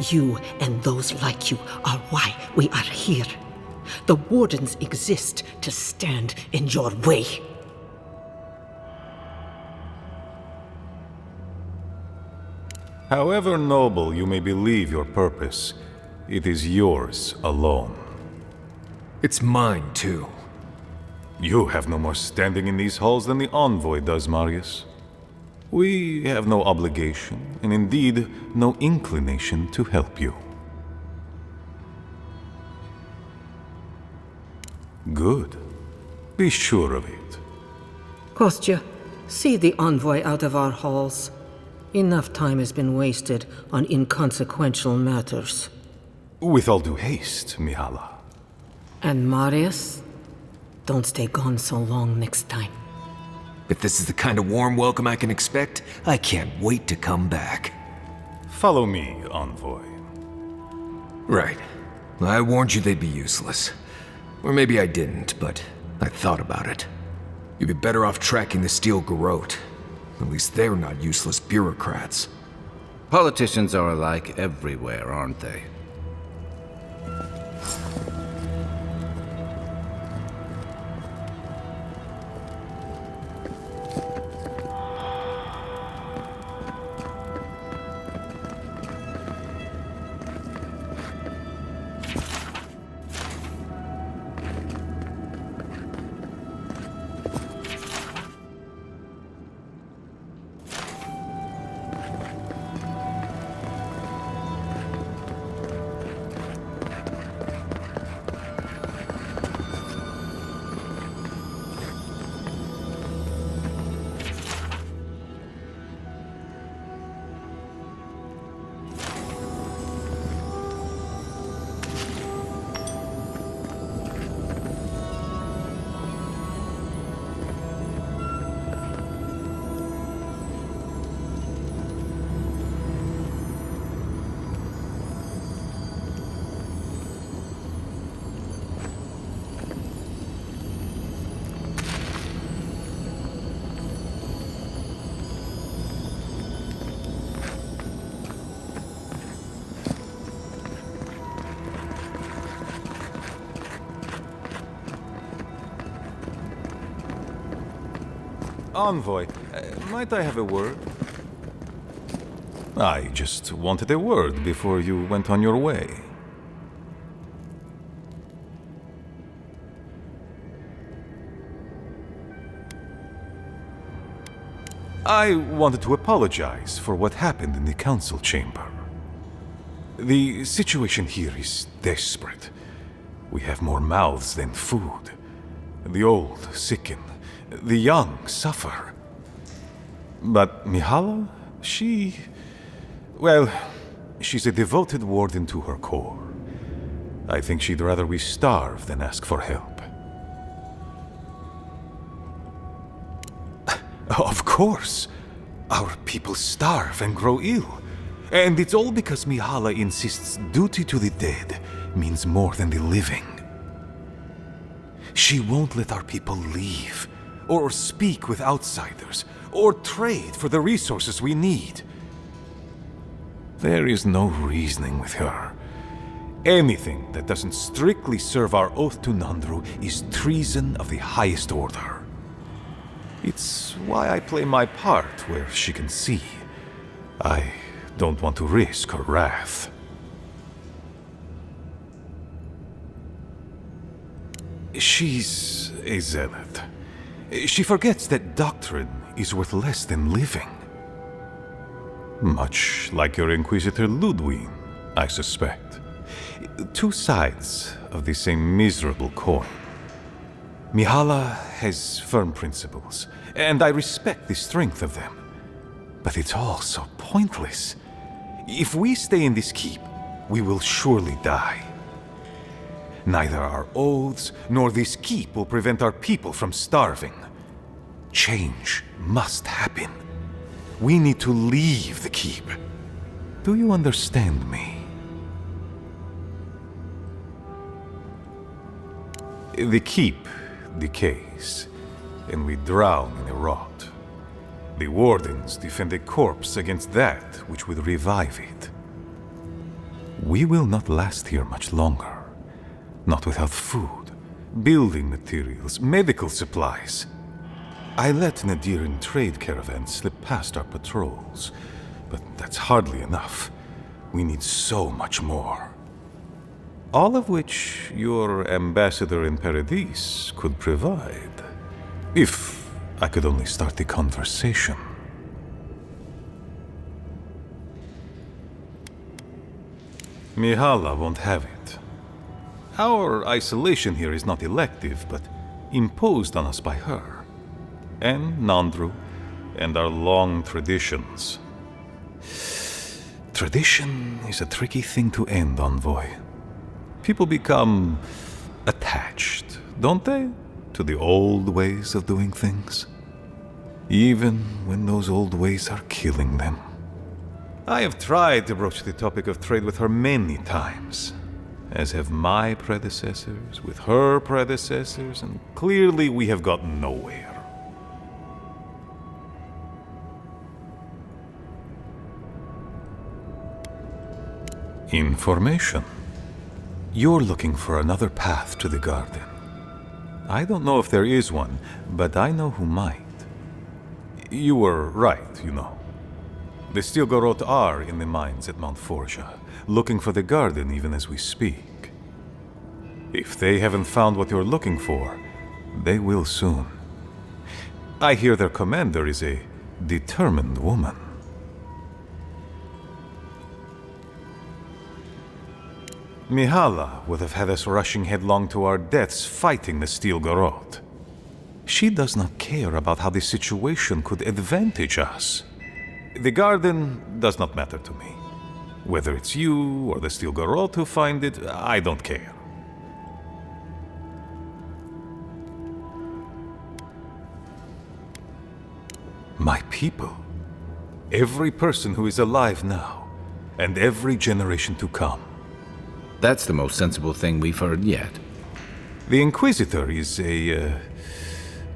you and those like you are why we are here. The Wardens exist to stand in your way. However noble you may believe your purpose, it is yours alone. It's mine, too. You have no more standing in these halls than the Envoy does, Marius. We have no obligation, and indeed, no inclination to help you. Good. Be sure of it. Kostya, see the Envoy out of our halls. Enough time has been wasted on inconsequential matters. With all due haste, Mihala. And Marius? Don't stay gone so long next time. If this is the kind of warm welcome I can expect, I can't wait to come back. Follow me, Envoy. Right. I warned you they'd be useless. Or maybe I didn't, but I thought about it. You'd be better off tracking the Steel Garrote. At least they're not useless bureaucrats. Politicians are alike everywhere, aren't they? Envoy, might I have a word? I just wanted a word before you went on your way. I wanted to apologize for what happened in the council chamber. The situation here is desperate. We have more mouths than food. The old sicken, the young suffer. But Mihala, well, she's a devoted warden to her core. I think she'd rather we starve than ask for help. Of course. Our people starve and grow ill. And it's all because Mihala insists duty to the dead means more than the living. She won't let our people leave, or speak with outsiders, or trade for the resources we need. There is no reasoning with her. Anything that doesn't strictly serve our oath to Nandru is treason of the highest order. It's why I play my part where she can see. I don't want to risk her wrath. She's a zealot. She forgets that doctrine is worth less than living. Much like your Inquisitor Ludwig, I suspect. Two sides of the same miserable coin. Mihala has firm principles, and I respect the strength of them. But it's all so pointless. If we stay in this keep, we will surely die. Neither our oaths nor this keep will prevent our people from starving. Change must happen. We need to leave the keep. Do you understand me? The keep decays, and we drown in a rot. The wardens defend a corpse against that which would revive it. We will not last here much longer. Not without food, building materials, medical supplies. I let Nadiran trade caravans slip past our patrols, but that's hardly enough. We need so much more. All of which your ambassador in Paradis could provide. If I could only start the conversation. Mihala won't have it. Our isolation here is not elective, but imposed on us by her. And Nandru, and our long traditions. Tradition is a tricky thing to end, Envoy. People become attached, don't they, to the old ways of doing things? Even when those old ways are killing them. I have tried to broach the topic of trade with her many times, as have my predecessors with her predecessors, and clearly we have gotten nowhere. Information. You're looking for another path to the garden. I don't know if there is one, but I know who might. You were right, you know. The Stilgarot are in the mines at Mount Forja, looking for the garden even as we speak. If they haven't found what you're looking for, they will soon. I hear their commander is a determined woman. Mihala would have had us rushing headlong to our deaths fighting the Stilgarot. She does not care about how the situation could advantage us. The garden does not matter to me. Whether it's you or the Stilgarot who find it, I don't care. My people. Every person who is alive now, and every generation to come. That's the most sensible thing we've heard yet. The Inquisitor is a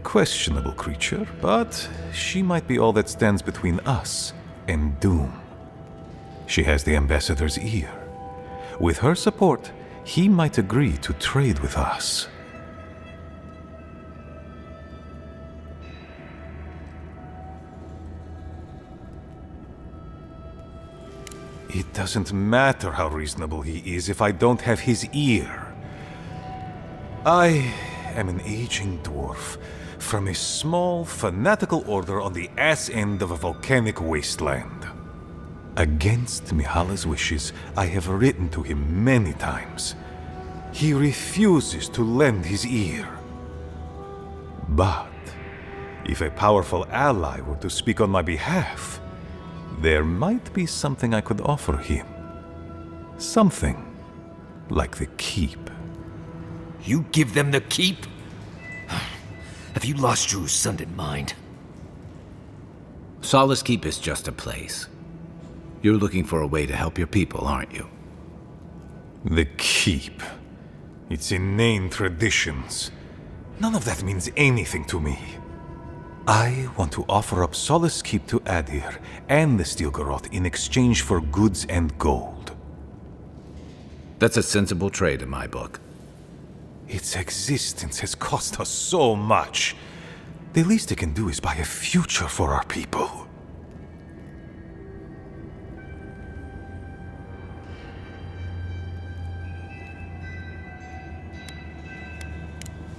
questionable creature, but she might be all that stands between us and doom. She has the Ambassador's ear. With her support, he might agree to trade with us. It doesn't matter how reasonable he is if I don't have his ear. I am an aging dwarf, from a small, fanatical order on the ass end of a volcanic wasteland. Against Mihala's wishes, I have written to him many times. He refuses to lend his ear. But if a powerful ally were to speak on my behalf, there might be something I could offer him. Something like the keep. You give them the keep? Have you lost your Sundan mind? Solace Keep is just a place. You're looking for a way to help your people, aren't you? The keep. Its inane traditions. None of that means anything to me. I want to offer up Solace Keep to Adir and the Stilgarroth in exchange for goods and gold. That's a sensible trade in my book. Its existence has cost us so much. The least it can do is buy a future for our people.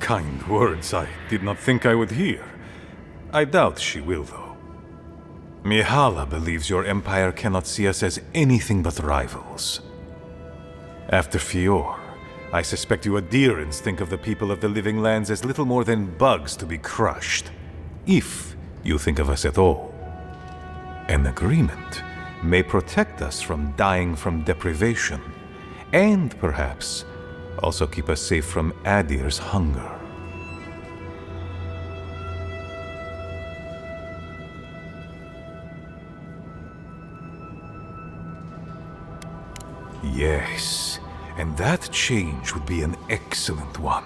Kind words I did not think I would hear. I doubt she will, though. Mihala believes your empire cannot see us as anything but rivals. After Fior, I suspect you Adirans think of the people of the Living Lands as little more than bugs to be crushed. If you think of us at all. An agreement may protect us from dying from deprivation, and perhaps also keep us safe from Adir's hunger. Yes, and that change would be an excellent one.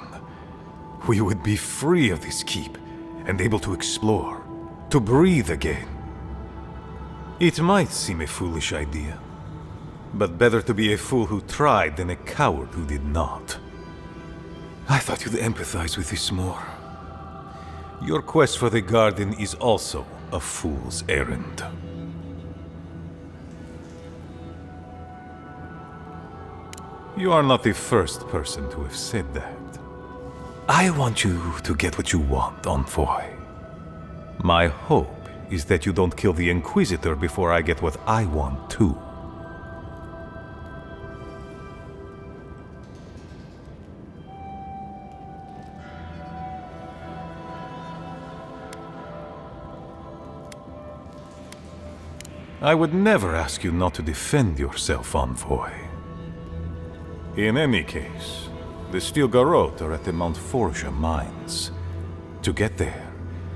We would be free of this keep, and able to explore, to breathe again. It might seem a foolish idea, but better to be a fool who tried than a coward who did not. I thought you'd empathize with this more. Your quest for the garden is also a fool's errand. You are not the first person to have said that. I want you to get what you want, Envoy. My hope is that you don't kill the Inquisitor before I get what I want too. I would never ask you not to defend yourself, Envoy. In any case, the Stilgarroth are at the Mount Forja mines. To get there,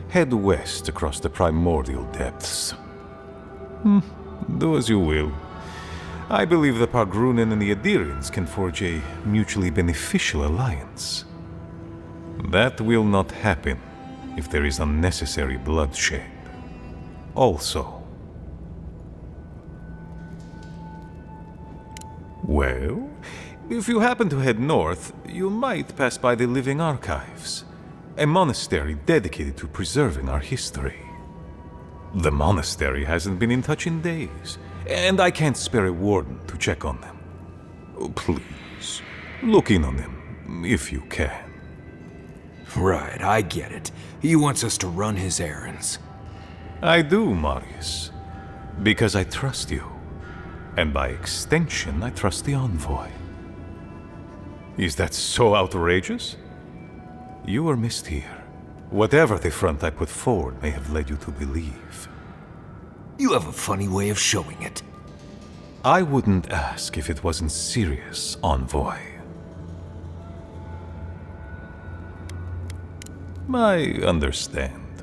head west across the primordial depths. Do as you will. I believe the Pargrunen and the Adirians can forge a mutually beneficial alliance. That will not happen if there is unnecessary bloodshed. Also, well, if you happen to head north, you might pass by the Living Archives, a monastery dedicated to preserving our history. The monastery hasn't been in touch in days, and I can't spare a warden to check on them. Please, look in on them, if you can. Right, I get it. He wants us to run his errands. I do, Marius, because I trust you. And by extension, I trust the Envoy. Is that so outrageous? You were missed here. Whatever the front I put forward may have led you to believe. You have a funny way of showing it. I wouldn't ask if it wasn't serious, Envoy. I understand.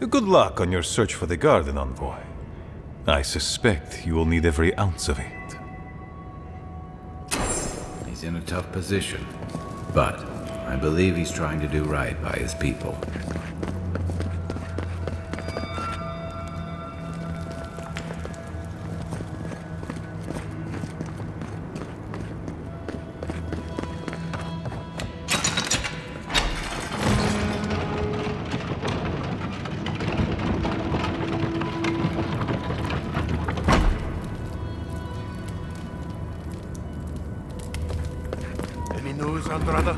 Good luck on your search for the garden, Envoy. I suspect you will need every ounce of it. He's in a tough position, but I believe he's trying to do right by his people. Any news, Andrada?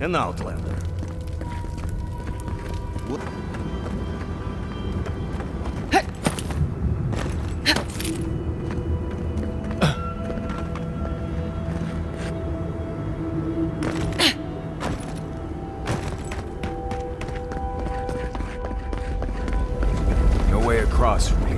An outlander. No way across from here.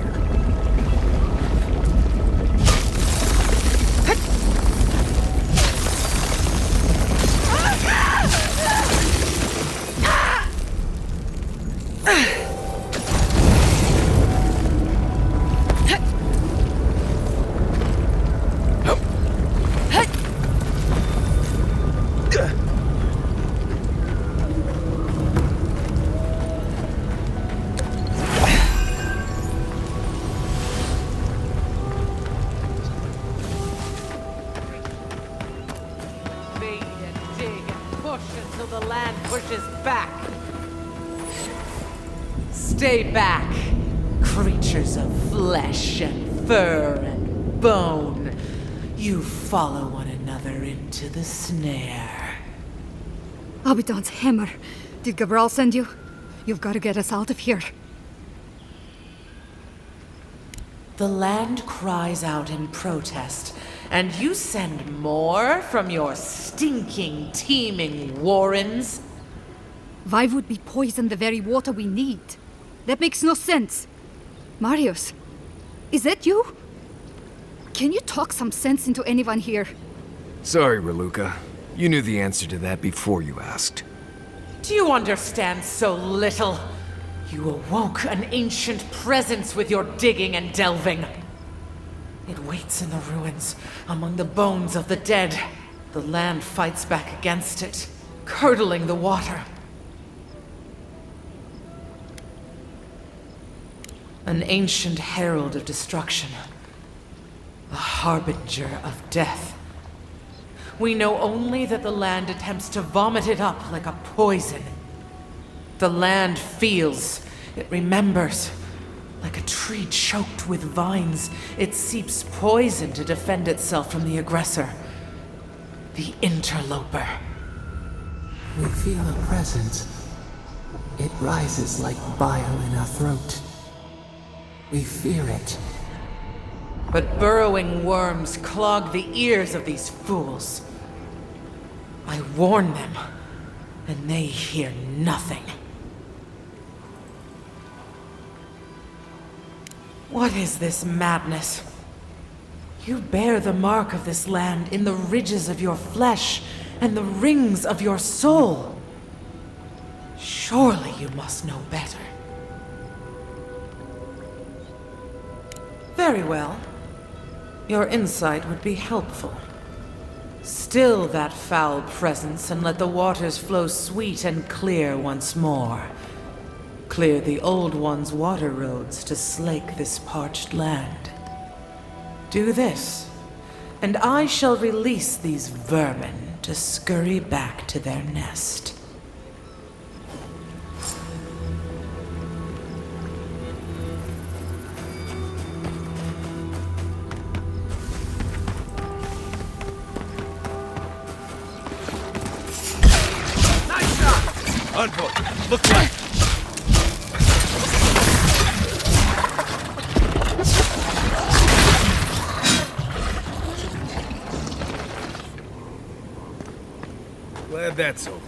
Bait and dig and push until the land pushes back. Stay back, creatures of flesh and fur and bone. You follow one another into the snare. Abaddon's hammer. Did Gabral send you? You've got to get us out of here. The land cries out in protest, and you send more from your stinking, teeming warrens? Why would we poison the very water we need? That makes no sense. Marius, is that you? Can you talk some sense into anyone here? Sorry, Raluca. You knew the answer to that before you asked. Do you understand so little? You awoke an ancient presence with your digging and delving. It waits in the ruins, among the bones of the dead. The land fights back against it, curdling the water. An ancient herald of destruction. A harbinger of death. We know only that the land attempts to vomit it up like a poison. The land feels, it remembers. Like a tree choked with vines, it seeps poison to defend itself from the aggressor. The interloper. We feel a presence. It rises like bile in our throat. We fear it. But burrowing worms clog the ears of these fools. I warn them, and they hear nothing. What is this madness? You bear the mark of this land in the ridges of your flesh and the rings of your soul. Surely you must know better. Very well. Your insight would be helpful. Still that foul presence and let the waters flow sweet and clear once more. Clear the old one's water roads to slake this parched land. Do this, and I shall release these vermin to scurry back to their nest. Envoy, look left! Glad that's over.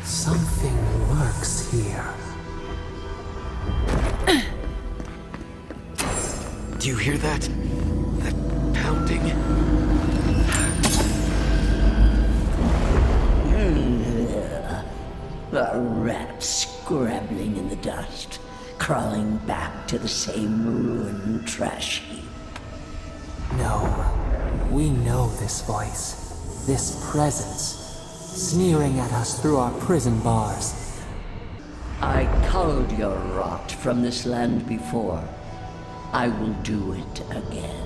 Something lurks here. Do you hear that? That pounding? A rat scrabbling in the dust, crawling back to the same ruined trash heap. No, we know this voice, this presence, sneering at us through our prison bars. I culled your rot from this land before. I will do it again.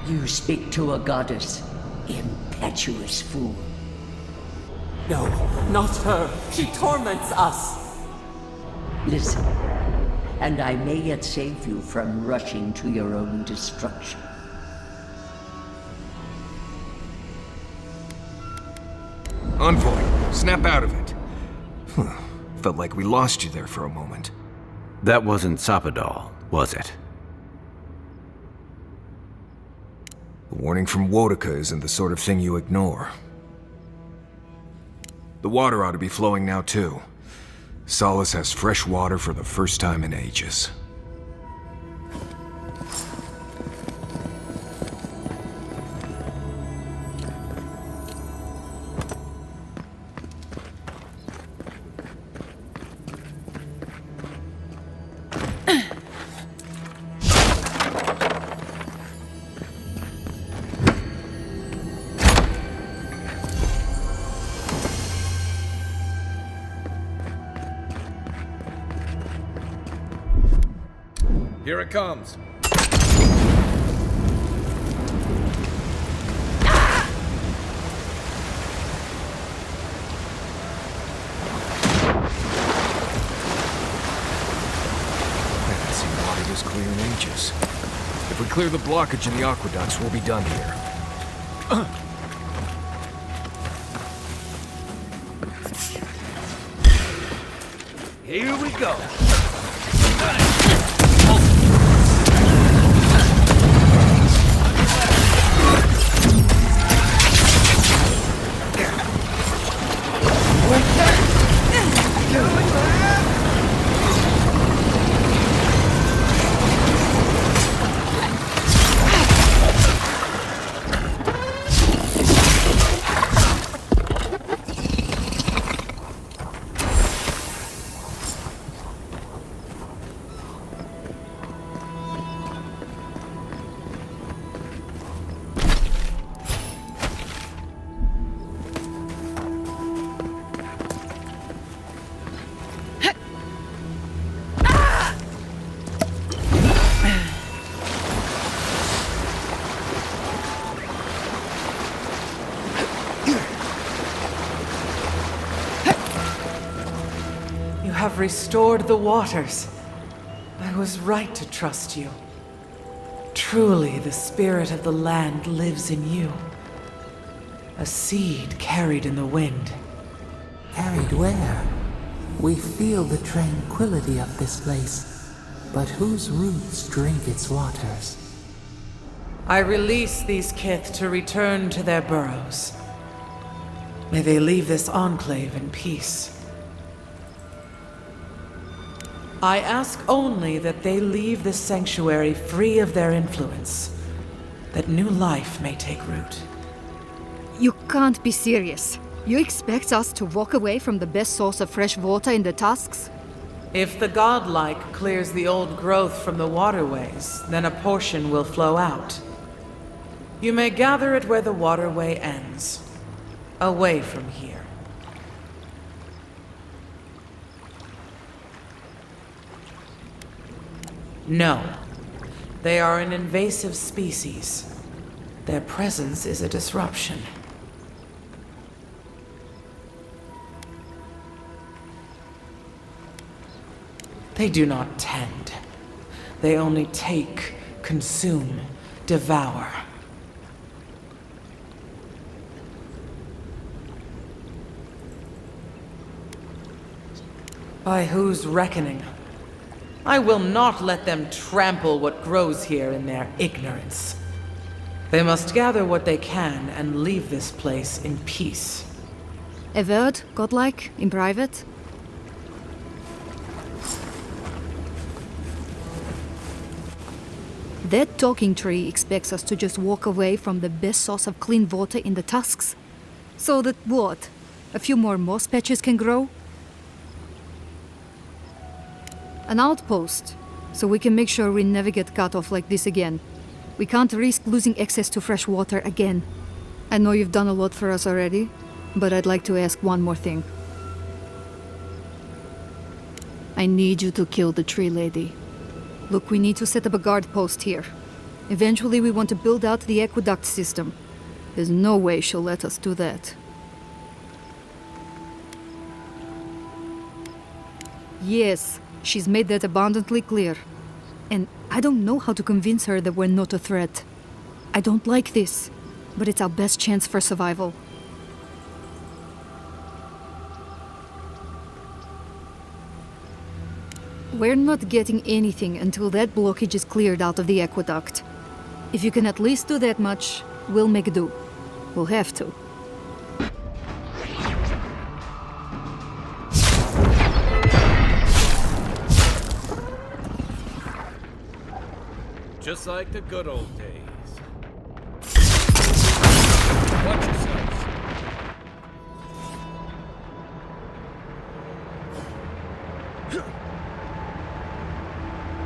You speak to a goddess, impetuous fool. No, not her. She torments us. Listen, and I may yet save you from rushing to your own destruction. Envoy, snap out of it. Felt like we lost you there for a moment. That wasn't Sapadal, was it? The warning from Wotica isn't the sort of thing you ignore. The water ought to be flowing now, too. Solace has fresh water for the first time in ages. Here it comes. I haven't seen water this clear in ages. If we clear the blockage in the aqueducts, we'll be done here. Here we go. Have restored the waters. I was right to trust you. Truly, the spirit of the land lives in you. A seed carried in the wind. Carried where? We feel the tranquility of this place, but whose roots drink its waters? I release these kith to return to their burrows. May they leave this enclave in peace. I ask only that they leave this sanctuary free of their influence, that new life may take root. You can't be serious. You expect us to walk away from the best source of fresh water in the Tusks? If the godlike clears the old growth from the waterways, then a portion will flow out. You may gather it where the waterway ends, away from here. No. They are an invasive species. Their presence is a disruption. They do not tend. They only take, consume, devour. By whose reckoning? I will not let them trample what grows here in their ignorance. They must gather what they can and leave this place in peace. Avowed, godlike, in private? That talking tree expects us to just walk away from the best source of clean water in the tusks? So that what? A few more moss patches can grow? An outpost, so we can make sure we never get cut off like this again. We can't risk losing access to fresh water again. I know you've done a lot for us already, but I'd like to ask one more thing. I need you to kill the tree lady. Look, we need to set up a guard post here. Eventually we want to build out the aqueduct system. There's no way she'll let us do that. Yes, she's made that abundantly clear. And I don't know how to convince her that we're not a threat. I don't like this, but it's our best chance for survival. We're not getting anything until that blockage is cleared out of the aqueduct. If you can at least do that much, we'll make do. We'll have to. Just like the good old days. Watch yourselves.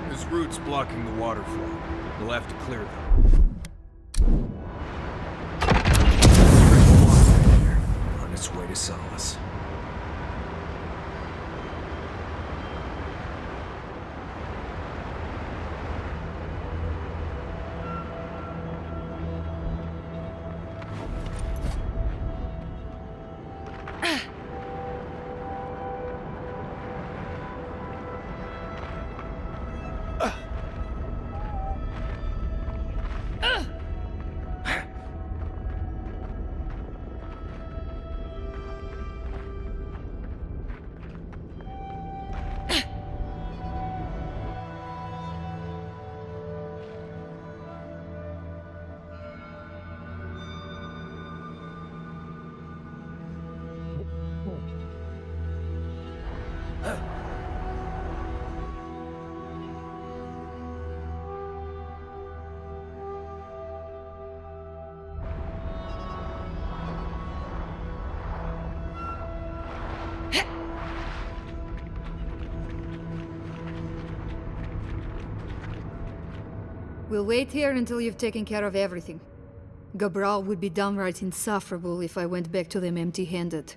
There's roots blocking the water flow. We'll have to clear them. On its way to Solace. We'll wait here until you've taken care of everything. Gabral would be downright insufferable if I went back to them empty-handed.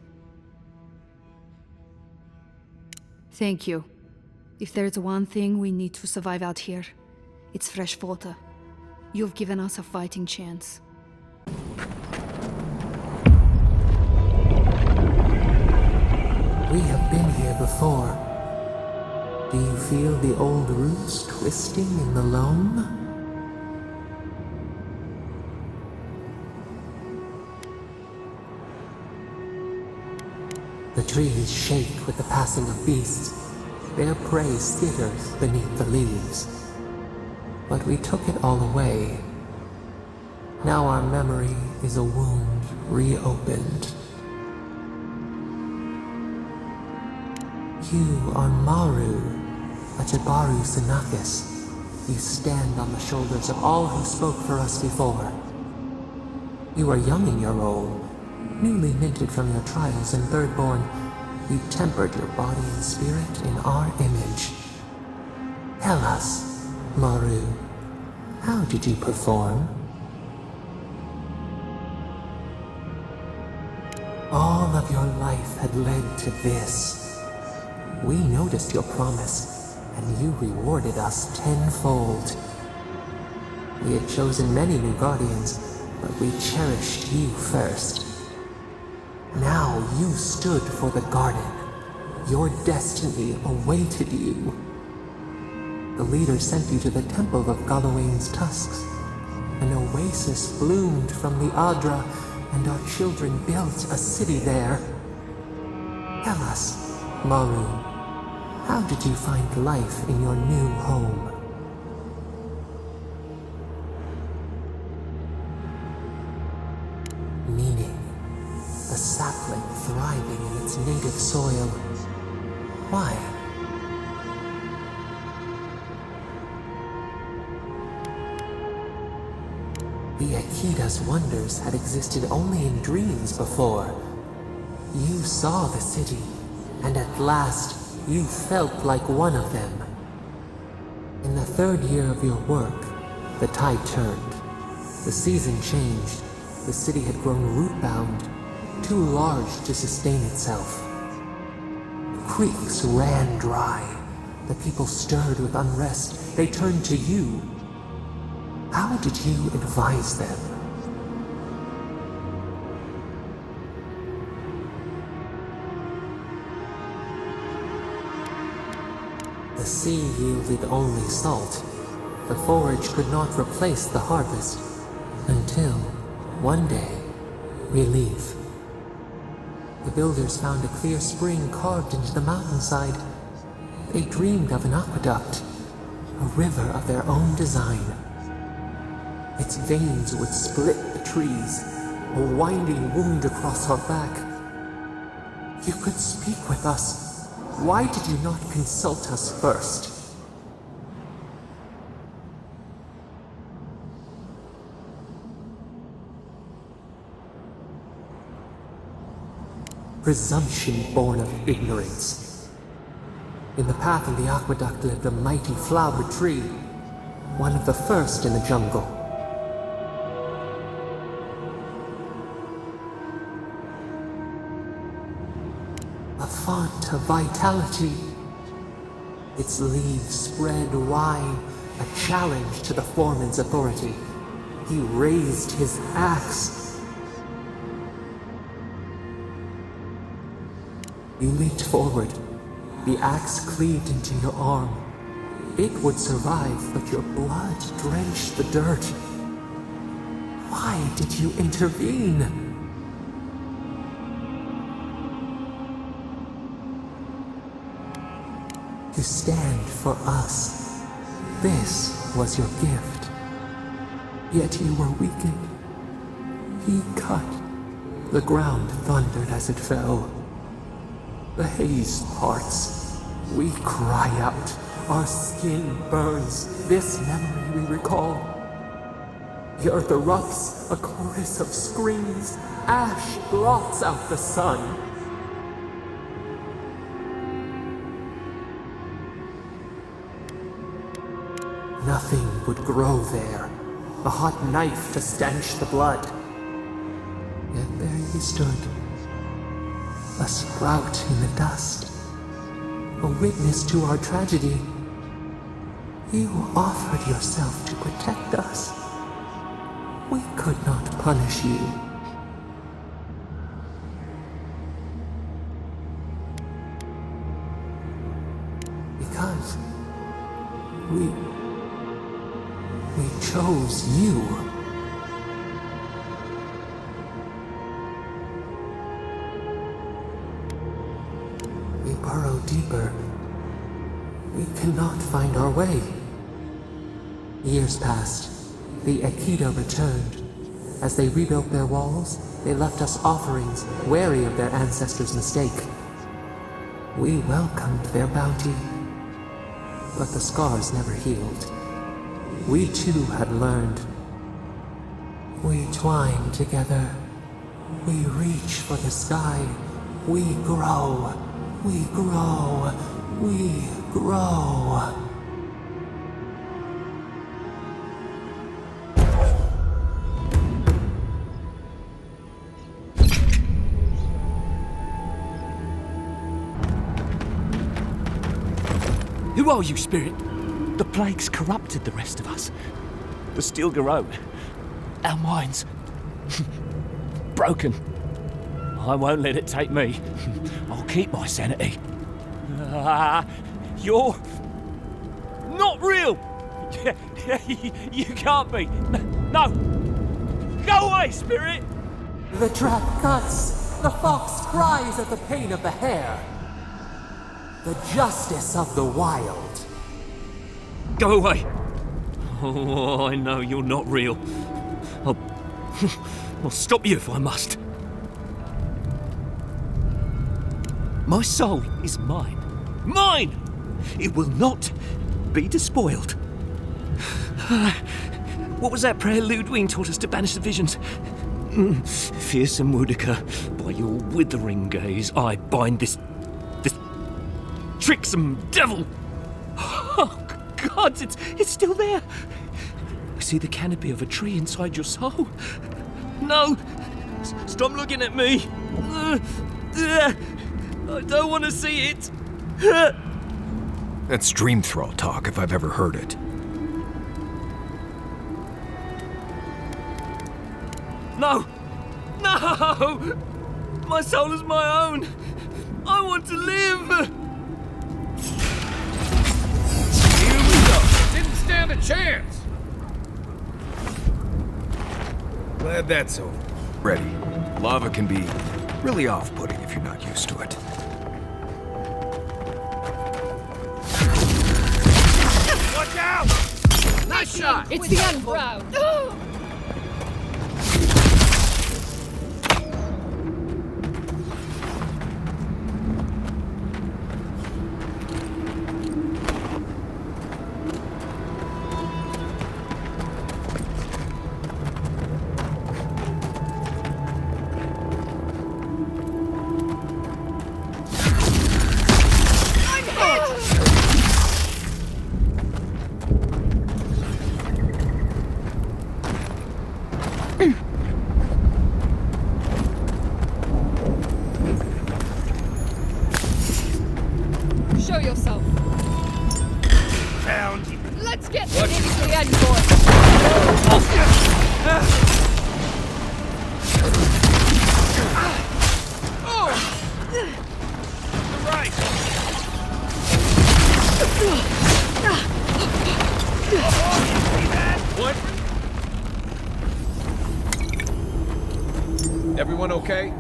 Thank you. If there's one thing we need to survive out here, it's fresh water. You've given us a fighting chance. We have been here before. Do you feel the old roots twisting in the loam? The trees shake with the passing of beasts. Their prey skitters beneath the leaves. But we took it all away. Now our memory is a wound reopened. You are Maru, a Jabaru Sinakis. You stand on the shoulders of all who spoke for us before. You are young in your role, newly minted from your trials in Thirdborn. You tempered your body and spirit in our image. Tell us, Maru, how did you perform? All of your life had led to this. We noticed your promise, and you rewarded us tenfold. We had chosen many new guardians, but we cherished you first. Now you stood for the garden. Your destiny awaited you. The leader sent you to the temple of Galawain's tusks. An oasis bloomed from the Adra, and our children built a city there. Tell us, Maru, How did you find life in your new home? Meaning, a sapling thriving in its native soil. Why? The Akita's wonders had existed only in dreams before. You saw the city, and at last, you felt like one of them. In the 3rd year of your work, the tide turned. The season changed. The city had grown root-bound, too large to sustain itself. Creeks ran dry. The people stirred with unrest. They turned to you. How did you advise them? The sea yielded only salt. The forage could not replace the harvest. Until, one day, relief. The builders found a clear spring carved into the mountainside. They dreamed of an aqueduct, a river of their own design. Its veins would split the trees, a winding wound across our back. You could speak with us. Why did you not consult us first? Presumption born of ignorance. In the path of the aqueduct lived a mighty flower tree, one of the first in the jungle. A font of vitality. Its leaves spread wide, a challenge to the foreman's authority. He raised his axe. You leaped forward. The axe cleaved into your arm. It would survive, but your blood drenched the dirt. Why did you intervene? To stand for us. This was your gift. Yet you were weakened. He cut. The ground thundered as it fell. The haze parts. We cry out. Our skin burns. This memory we recall. The earth erupts. A chorus of screams. Ash blots out the sun. Nothing would grow there. A hot knife to stanch the blood. Yet there you stood. A sprout in the dust. A witness to our tragedy. You offered yourself to protect us. We could not punish you. Because we chose you. We burrow deeper. We cannot find our way. Years passed. The Akita returned. As they rebuilt their walls, they left us offerings, wary of their ancestors' mistake. We welcomed their bounty, but the scars never healed. We too had learned. We twine together. We reach for the sky. We grow. We grow. We grow. Who are you, Spirit? The plague's corrupted the rest of us. The steel grow. Our minds. Broken. I won't let it take me. I'll keep my sanity. You're not real! You can't be. No! Go away, Spirit! The trap cuts. The fox cries at the pain of the hare. The justice of the wild. Go away! Oh, I know you're not real. I'll stop you if I must. My soul is mine. Mine! It will not be despoiled. What was that prayer Ludwig taught us to banish the visions? Fearsome Wudica, by your withering gaze, I bind this tricksome devil. Oh, God, it's still there. I see the canopy of a tree inside your soul. No! Stop looking at me! I don't want to see it! That's dream thrall talk, if I've ever heard it. No! No! My soul is my own! I want to live! Here we go! Didn't stand a chance! Glad that's over. Ready. Lava can be really off-putting if you're not used to it. Watch out! Nice shot! It's the Envoy! Show yourself. Found you. Let's get into the Envoy. Right. What? Everyone okay?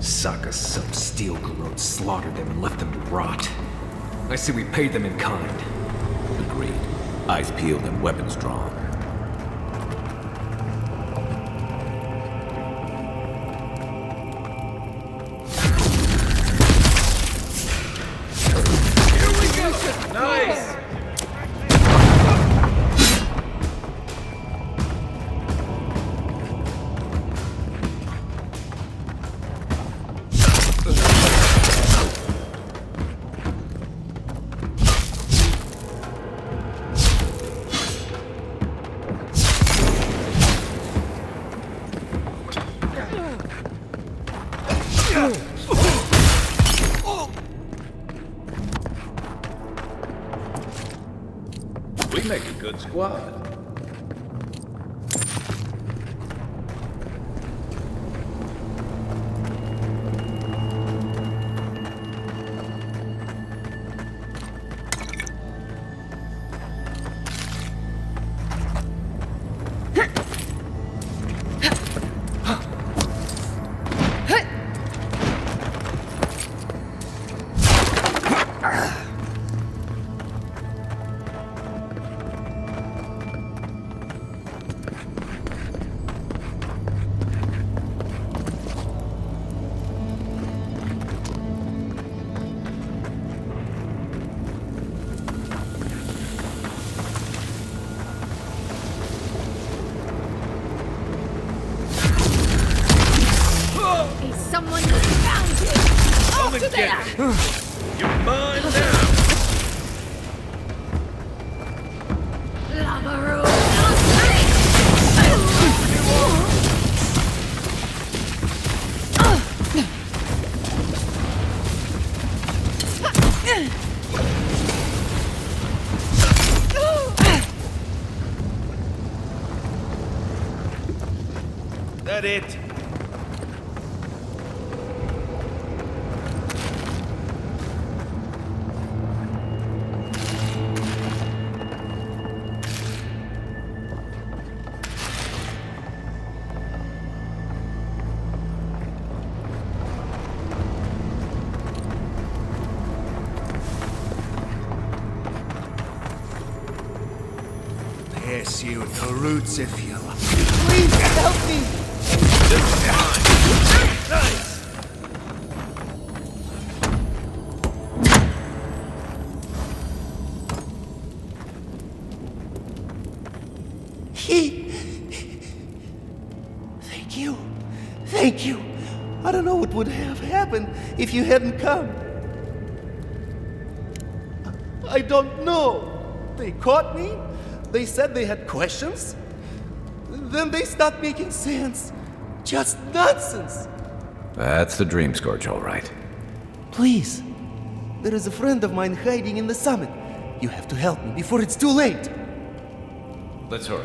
Suck us some steel garrote slaughtered them and left them to rot. I say we paid them in kind. Agreed. Eyes peeled and weapons drawn. Here we go! Nice! We make a good squad. Someone found you! Come and get it! You're mine now! Lava room! that it? Yes, you the roots if you like. Please help me! Nice! Thank you. Thank you. I don't know what would have happened if you hadn't come. I don't know. They caught me. They said they had questions. Then they stopped making sense. Just nonsense. That's the Dream Scourge, all right. Please. There is a friend of mine hiding in the summit. You have to help me before it's too late. Let's hurry.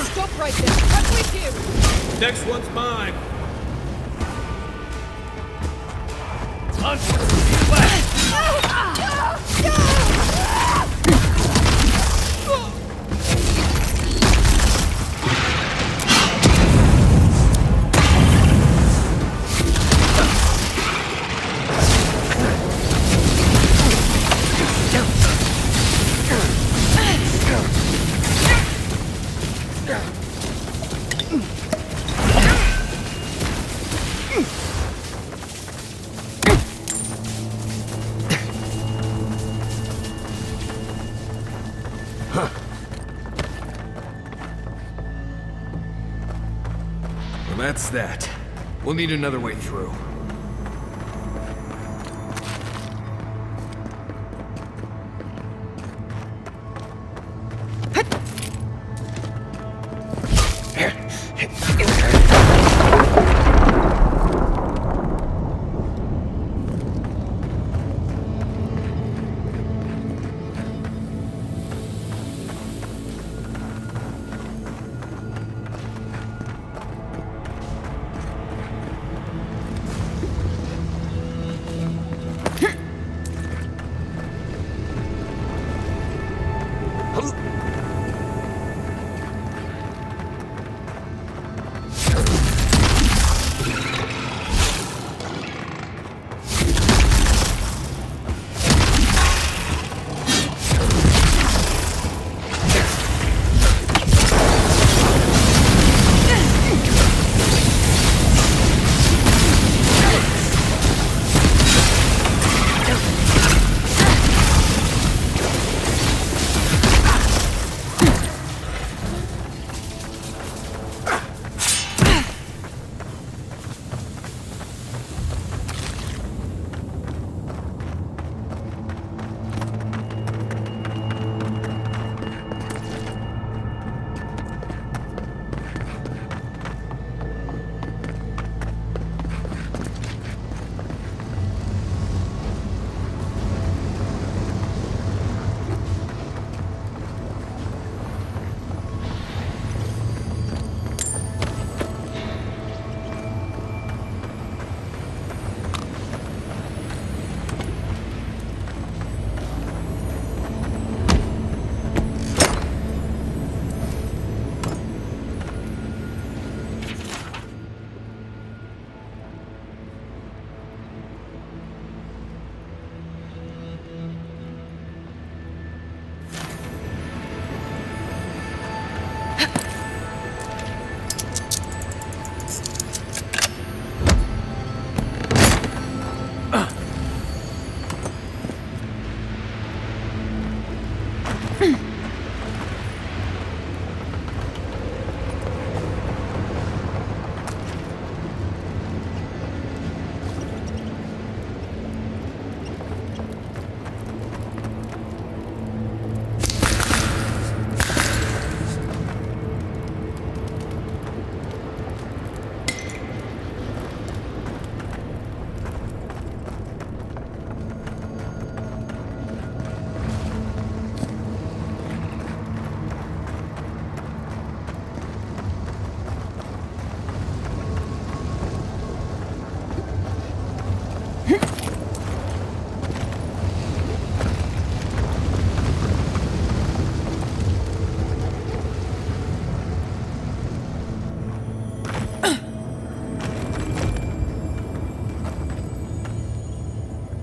Stop right there! I'm with you! Next one's mine! Well, that's that. We'll need another way through.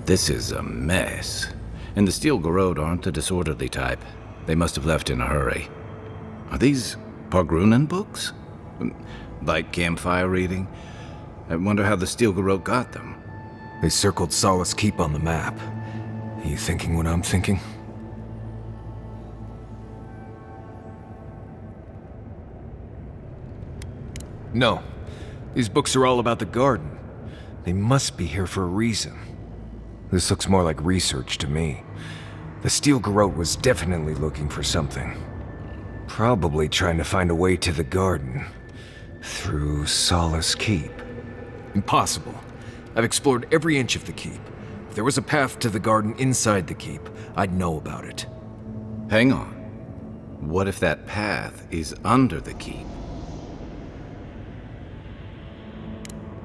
This is a mess. And the Steel Garrod aren't the disorderly type. They must have left in a hurry. Are these Pargrunen books? Like campfire reading? I wonder how the Steel Garrod got them. They circled Solace Keep on the map. Are you thinking what I'm thinking? No. These books are all about the garden. They must be here for a reason. This looks more like research to me. The Steel Garrod was definitely looking for something. Probably trying to find a way to the garden. Through Solace Keep. Impossible. I've explored every inch of the keep. If there was a path to the garden inside the keep, I'd know about it. Hang on. What if that path is under the keep?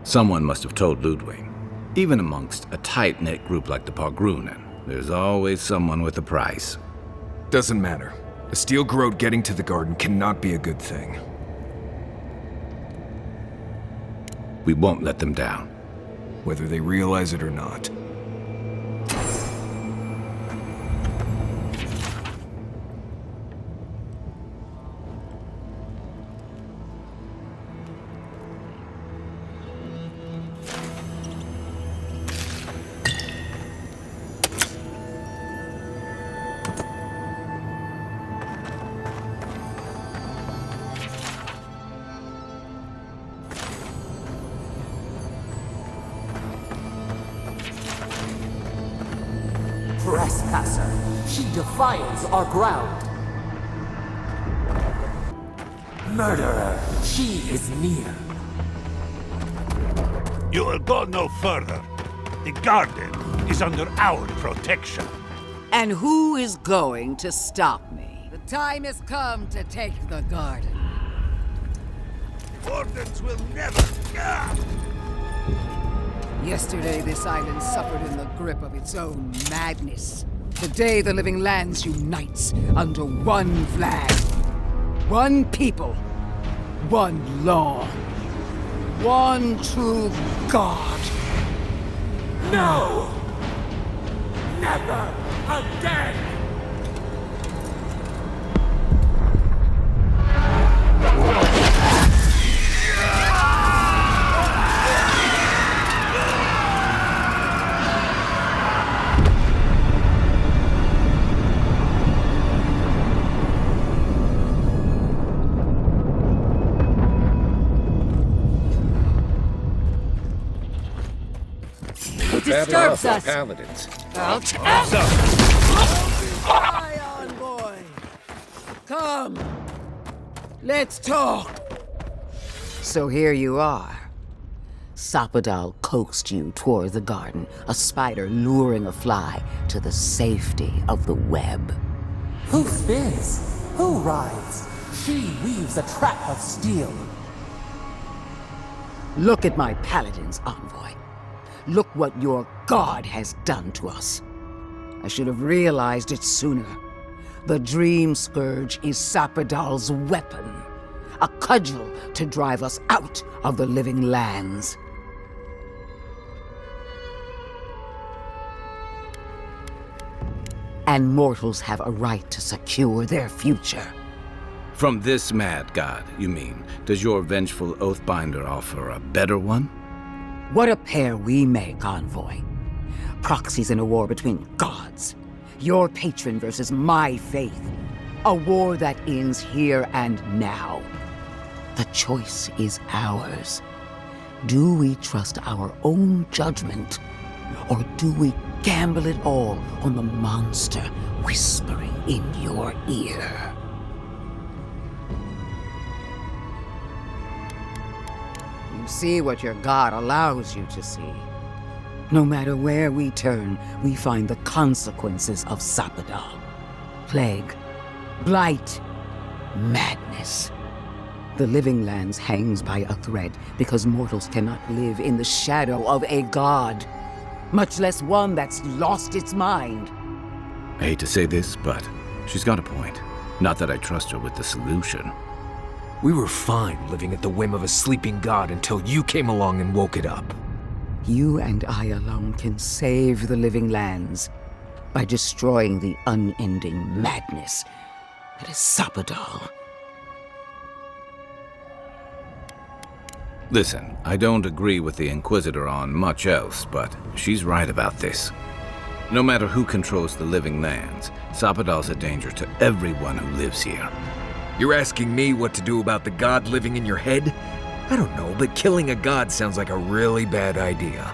Someone must have told Ludwig. Even amongst a tight-knit group like the Pargrunen, there's always someone with a price. Doesn't matter. The Steel Garrod getting to the garden cannot be a good thing. We won't let them down. Whether they realize it or not. Trespasser, she defiles our ground. Murderer, she is near. You will go no further. The garden is under our protection. And who is going to stop me? The time has come to take the garden. Wardens will never... Yesterday, this island suffered in the grip of its own madness. Today, the Living Lands unites under one flag. One people. One law. One true God. No! Never again! Disturbs us. Paladins. Hi, Envoy. Come. Let's talk. So here you are. Sapadal coaxed you toward the garden, a spider luring a fly to the safety of the web. Who spins? Who rides? She weaves a trap of steel. Look at my paladins, Envoy. Look what your god has done to us. I should have realized it sooner. The Dream Scourge is Sapadal's weapon. A cudgel to drive us out of the Living Lands. And mortals have a right to secure their future. From this mad god, you mean? Does your vengeful Oathbinder offer a better one? What a pair we make, Envoy. Proxies in a war between gods. Your patron versus my faith. A war that ends here and now. The choice is ours. Do we trust our own judgment? Or do we gamble it all on the monster whispering in your ear? You see what your god allows you to see. No matter where we turn, we find the consequences of Sapadal. Plague, blight, madness. The Living Lands hangs by a thread because mortals cannot live in the shadow of a god, much less one that's lost its mind. I hate to say this, but she's got a point. Not that I trust her with the solution. We were fine living at the whim of a sleeping god until you came along and woke it up. You and I alone can save the living lands by destroying the unending madness that is Sapadal. Listen, I don't agree with the Inquisitor on much else, but she's right about this. No matter who controls the living lands, Sapadal's a danger to everyone who lives here. You're asking me what to do about the god living in your head? I don't know, but killing a god sounds like a really bad idea.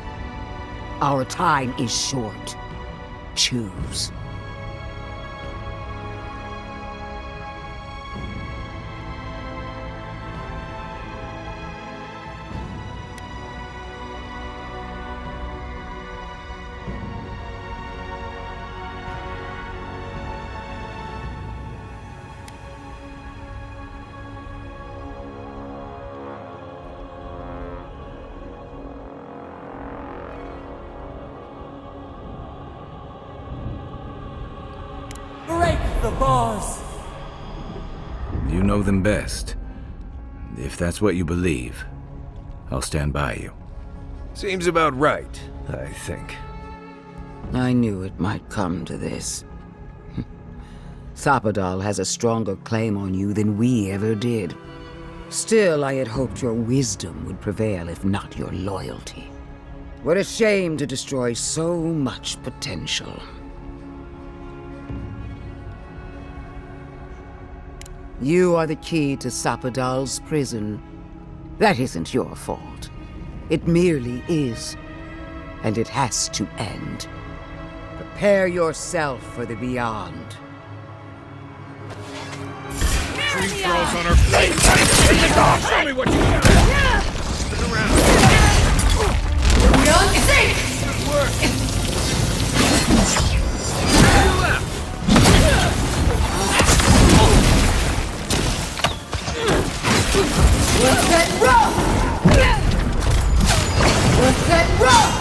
Our time is short. Choose. The bars! You know them best. If that's what you believe, I'll stand by you. Seems about right, I think. I knew it might come to this. Sapadal has a stronger claim on you than we ever did. Still, I had hoped your wisdom would prevail, if not your loyalty. What a shame to destroy so much potential. You are the key to Sapadal's prison. That isn't your fault. It merely is. And it has to end. Prepare yourself for the beyond. Tree throws on our plate! Show me what you got! Turn around! Young Zeke! Good work! Left! Let's get rough! Let's get rough!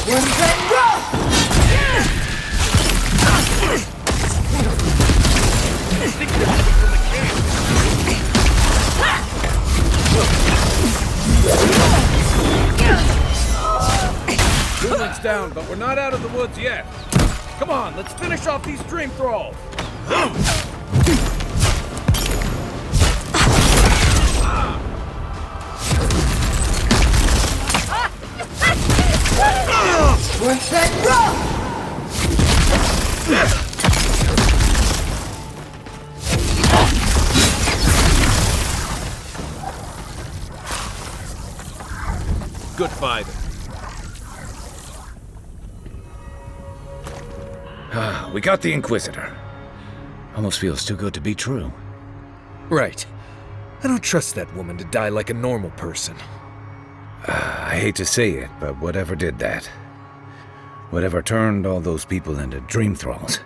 Let's get rough! Movement's down, but we're not out of the woods yet. Come on, let's finish off these dream thralls! Let's get rough! Good fighting. We got the Inquisitor. Almost feels too good to be true. Right. I don't trust that woman to die like a normal person. I hate to say it, but whatever did that, whatever turned all those people into dream thralls,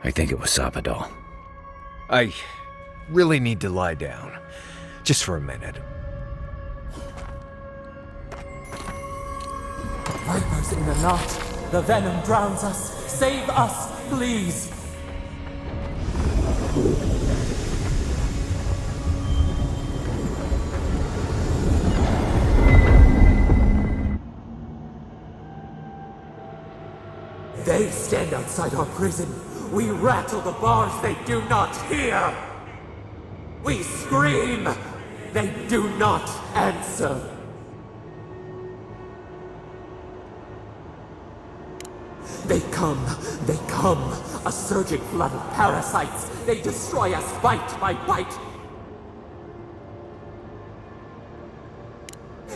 I think it was Sapadal. I really need to lie down. Just for a minute. Vipers in the knot. The venom drowns us. Save us, please! They stand outside our prison. We rattle the bars they do not hear. We scream. They do not answer. They come, a surging flood of parasites. They destroy us bite by bite.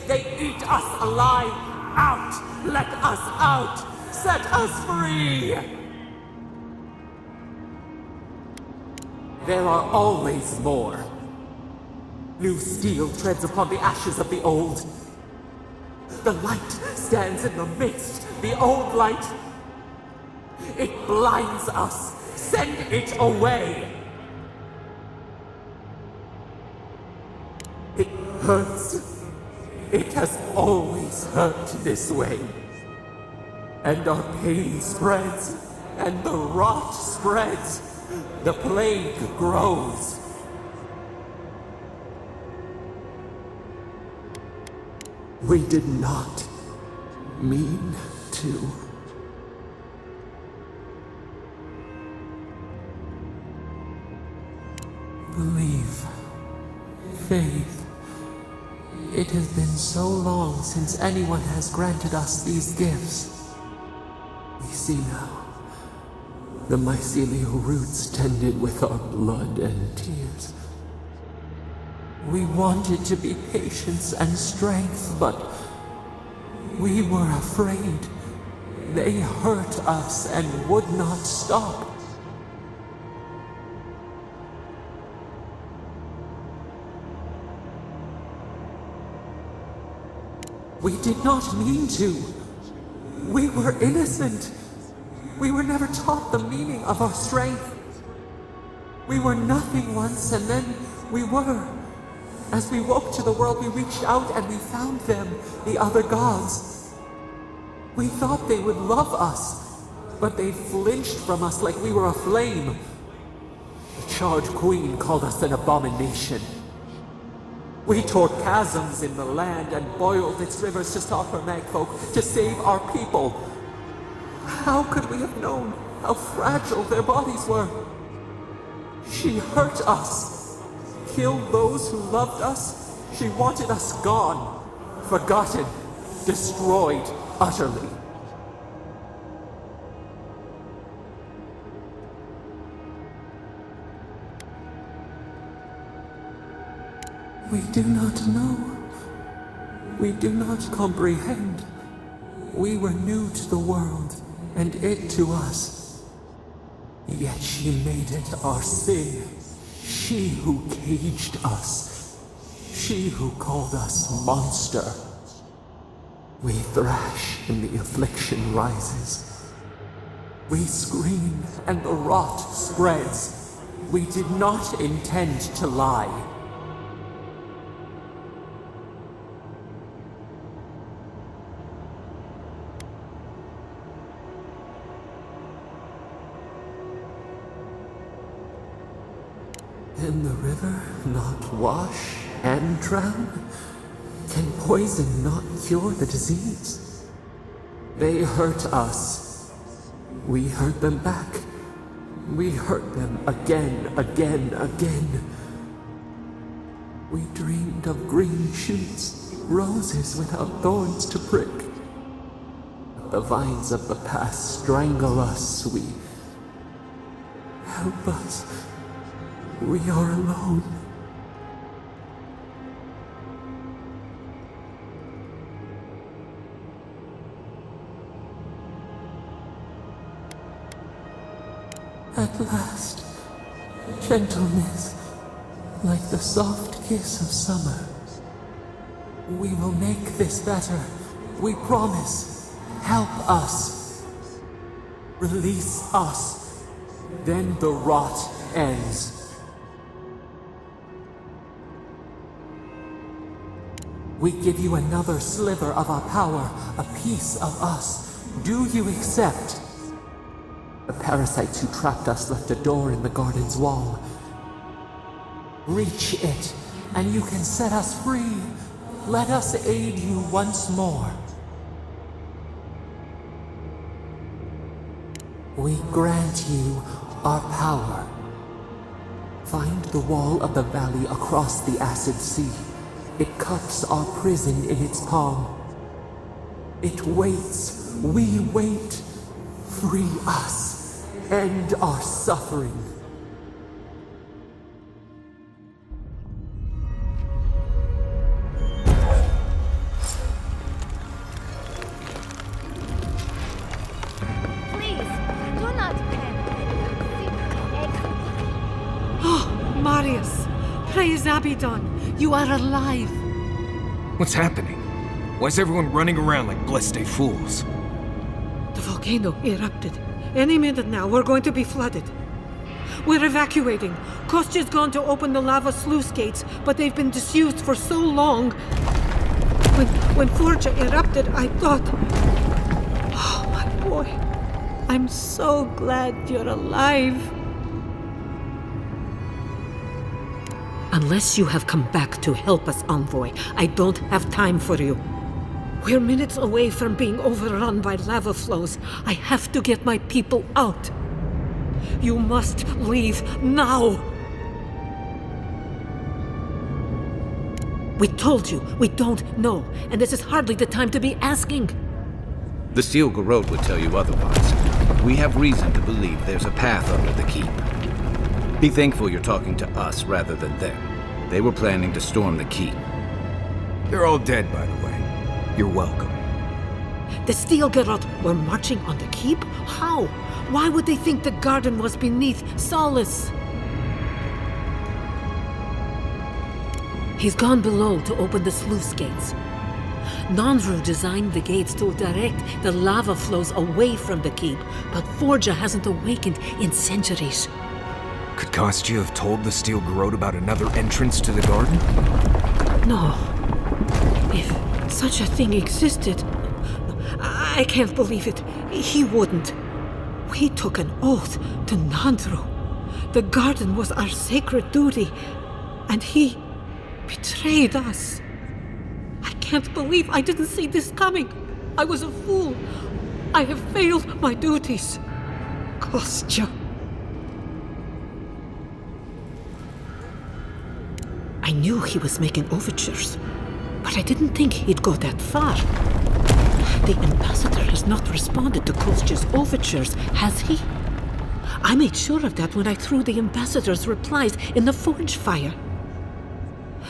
They eat us alive. Out! Let us out! Set us free! There are always more. New steel treads upon the ashes of the old. The light stands in the midst, the old light. It blinds us. Send it away. It hurts. It has always hurt this way. And our pain spreads, and the rot spreads. The plague grows. We did not mean to. Believe. Faith. It has been so long since anyone has granted us these gifts. We see now. The mycelial roots tended with our blood and tears. We wanted to be patience and strength, but we were afraid. They hurt us and would not stop. We did not mean to. We were innocent. We were never taught the meaning of our strength. We were nothing once, and then we were. As we woke to the world, we reached out and we found them, the other gods. We thought they would love us, but they flinched from us like we were a flame. The charred queen called us an abomination. We tore chasms in the land and boiled its rivers to stop her magfolk, to save our people. How could we have known how fragile their bodies were? She hurt us, killed those who loved us. She wanted us gone, forgotten, destroyed utterly. We do not know. We do not comprehend. We were new to the world, and it to us. Yet she made it our sin. She who caged us. She who called us monster. We thrash and the affliction rises. We scream and the rot spreads. We did not intend to lie. Can the river not wash and drown? Can poison not cure the disease? They hurt us. We hurt them back. We hurt them again, again, again. We dreamed of green shoots, roses without thorns to prick. But the vines of the past strangle us. Help us. We are alone. At last, gentleness, like the soft kiss of summer. We will make this better. We promise. Help us. Release us. Then the rot ends. We give you another sliver of our power, a piece of us. Do you accept? The parasites who trapped us left a door in the garden's wall. Reach it, and you can set us free. Let us aid you once more. We grant you our power. Find the wall of the valley across the acid sea. It cups our prison in its palm. It waits. We wait. Free us. End our suffering. Please, do not panic. Oh, Marius! Praise Abaddon! You are alive! What's happening? Why is everyone running around like blessed fools? The volcano erupted. Any minute now, we're going to be flooded. We're evacuating. Kostya's gone to open the lava sluice gates, but they've been disused for so long. When Forja erupted, I thought... Oh, my boy. I'm so glad you're alive. Unless you have come back to help us, Envoy, I don't have time for you. We're minutes away from being overrun by lava flows. I have to get my people out. You must leave now! We told you, we don't know, and this is hardly the time to be asking. The Steel Garrote would tell you otherwise. We have reason to believe there's a path under the keep. Be thankful you're talking to us rather than them. They were planning to storm the keep. They're all dead, by the way. You're welcome. The Steel Garrote were marching on the keep? How? Why would they think the garden was beneath Solace? He's gone below to open the sluice gates. Nandru designed the gates to direct the lava flows away from the keep, but Forja hasn't awakened in centuries. Could Kostya have told the Steel Garrote about another entrance to the garden? No. If such a thing existed, I can't believe it. He wouldn't. We took an oath to Nandru. The garden was our sacred duty, and he betrayed us. I can't believe I didn't see this coming. I was a fool. I have failed my duties. Kostya. I knew he was making overtures, but I didn't think he'd go that far. The ambassador has not responded to Kostya's overtures, has he? I made sure of that when I threw the ambassador's replies in the forge fire.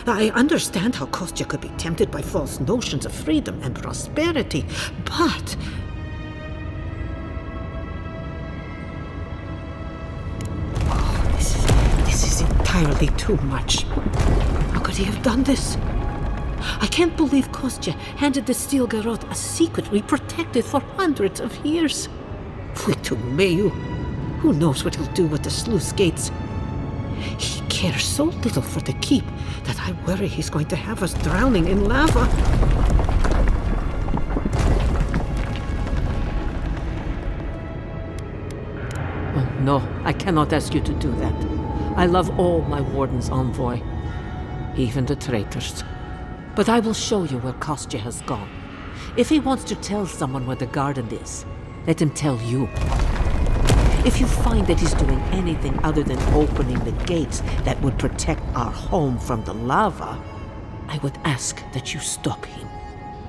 I understand how Kostya could be tempted by false notions of freedom and prosperity, but... Oh, this is entirely too much. How could he have done this? I can't believe Kostya handed the Steel Garrote a secret we protected for hundreds of years. Meyu. Who knows what he'll do with the sluice gates? He cares so little for the keep that I worry he's going to have us drowning in lava. Oh, no, I cannot ask you to do that. I love all my warden's envoy, even the traitors. But I will show you where Kostya has gone. If he wants to tell someone where the garden is, let him tell you. If you find that he's doing anything other than opening the gates that would protect our home from the lava, I would ask that you stop him.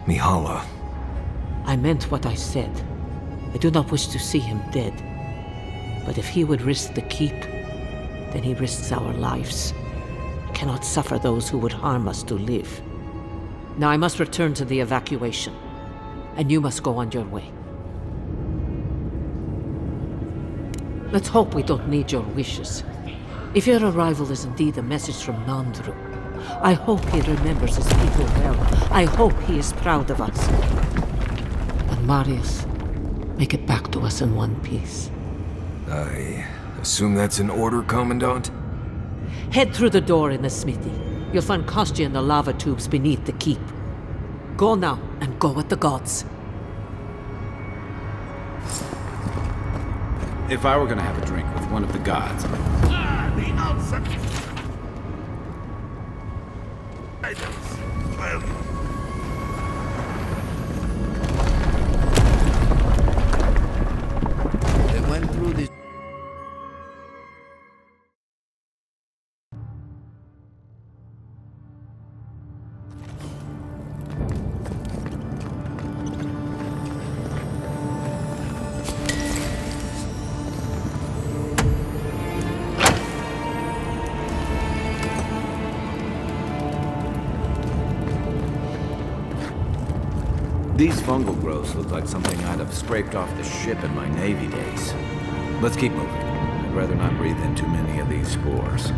Mihala. I meant what I said. I do not wish to see him dead. But if he would risk the keep, then he risks our lives. I cannot suffer those who would harm us to live. Now I must return to the evacuation, and you must go on your way. Let's hope we don't need your wishes. If your arrival is indeed a message from Nandru, I hope he remembers his people well. I hope he is proud of us. And Marius, make it back to us in one piece. I assume that's an order, Commandant? Head through the door in the smithy. You'll find Kostya in the lava tubes beneath the keep. Go now, and go with the gods. If I were gonna have a drink with one of the gods... The answer! Well... They went through this... These fungal growths look like something I'd have scraped off the ship in my Navy days. Let's keep moving. I'd rather not breathe in too many of these spores.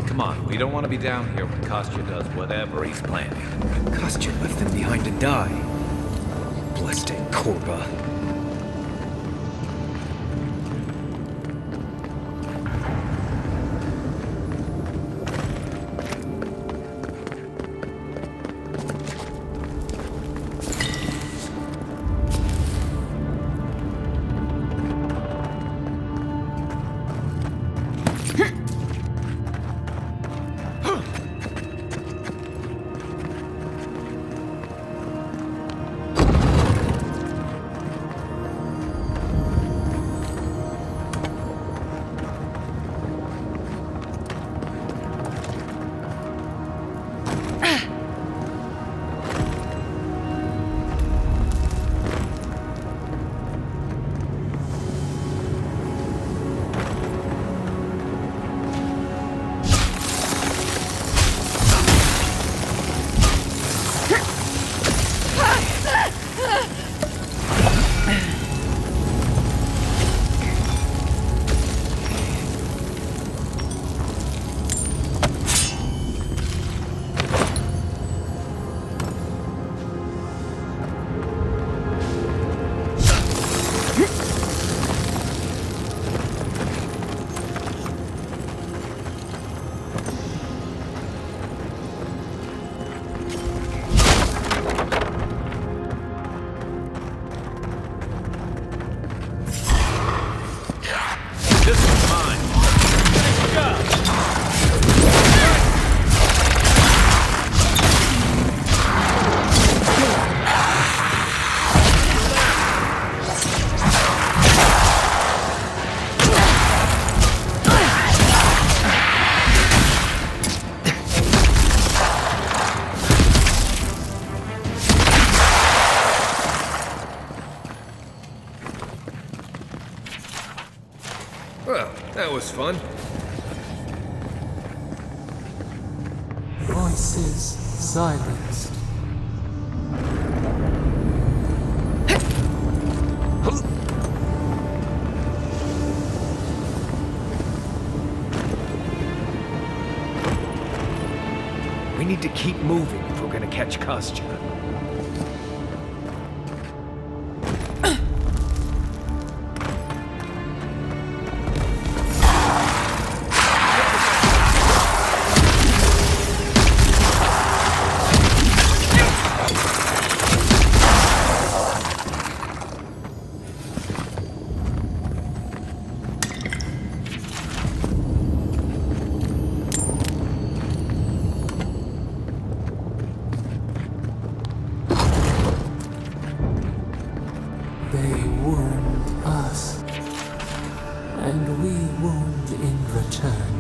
Come on, we don't want to be down here when Kostya does whatever he's planning. Kostya left them behind to die. Blessed Korba. Well, that was fun. Voices silenced. We need to keep moving if we're gonna catch Kostya. They wound us, and we wound in return.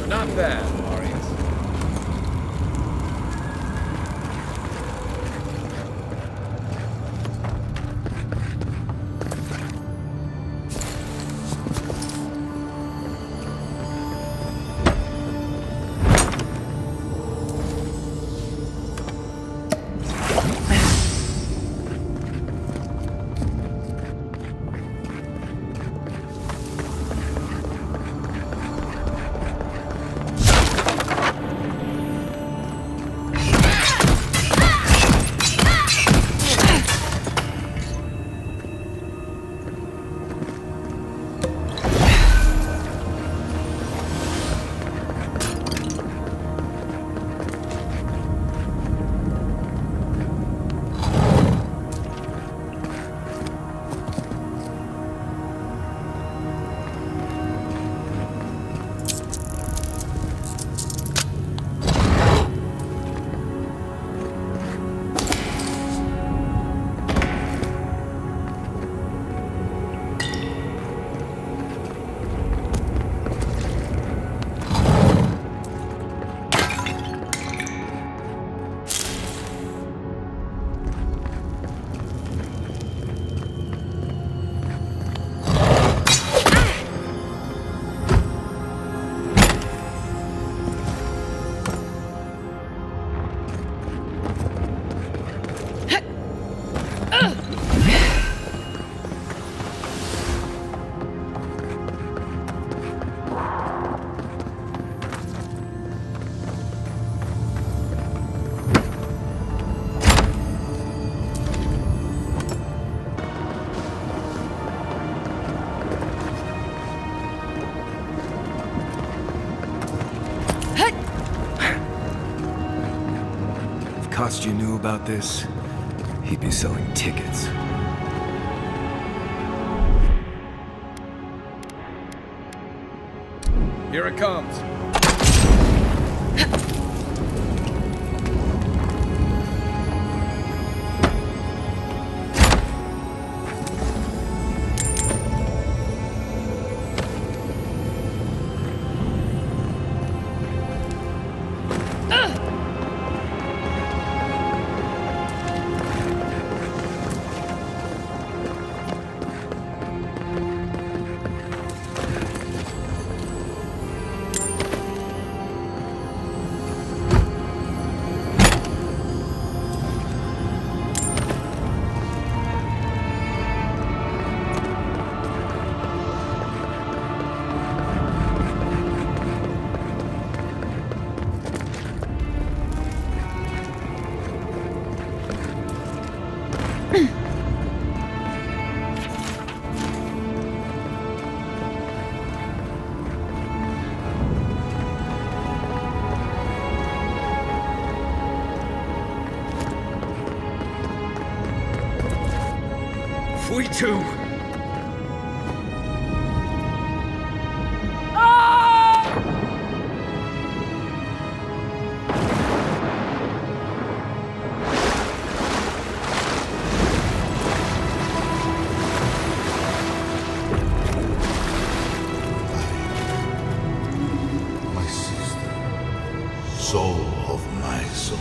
Not bad, Marius. Kostya knew about this, he'd be selling tickets. Here it comes. We too. My sister, soul of my soul,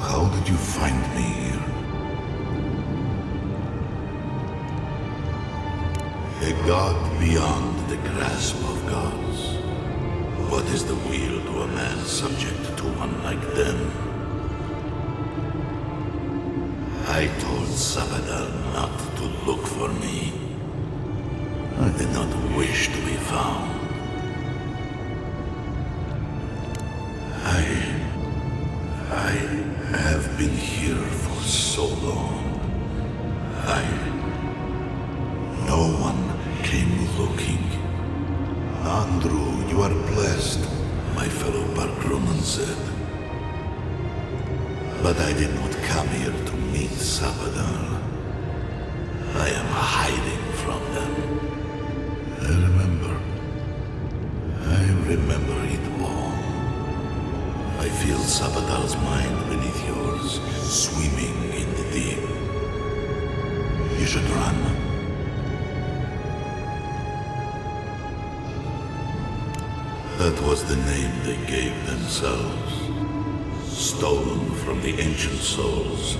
how did you find me here? A god beyond the grasp of gods. What is the will to a man subject to one like them? I told Sabadell not to look for me. I did not wish to be found. I have been here for so long. No one came looking. Andrew, you are blessed, my fellow Bargrunen said. But I did not come here to meet Sabadell. I am hiding from them. I remember it all. I feel Sabadell's mind beneath yours, swimming in the deep. You should run. That was the name they gave themselves, stolen from the ancient souls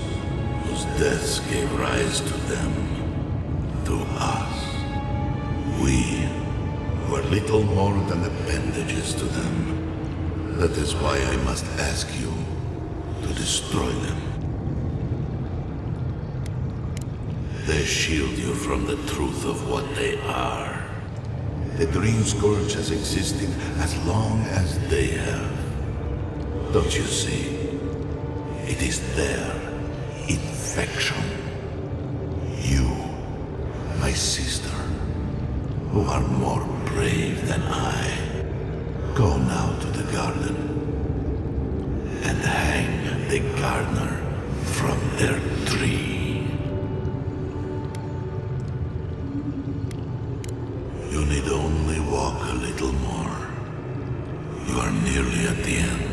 whose deaths gave rise to them, to us. We were little more than appendages to them. That is why I must ask you to destroy them. They shield you from the truth of what they are. The Dream Scourge has existed as long as they have. Don't you see? It is their infection. You, my sister, who are more brave than I, go now to the garden and hang the gardener from their tree. You need only walk a little more. You are nearly at the end.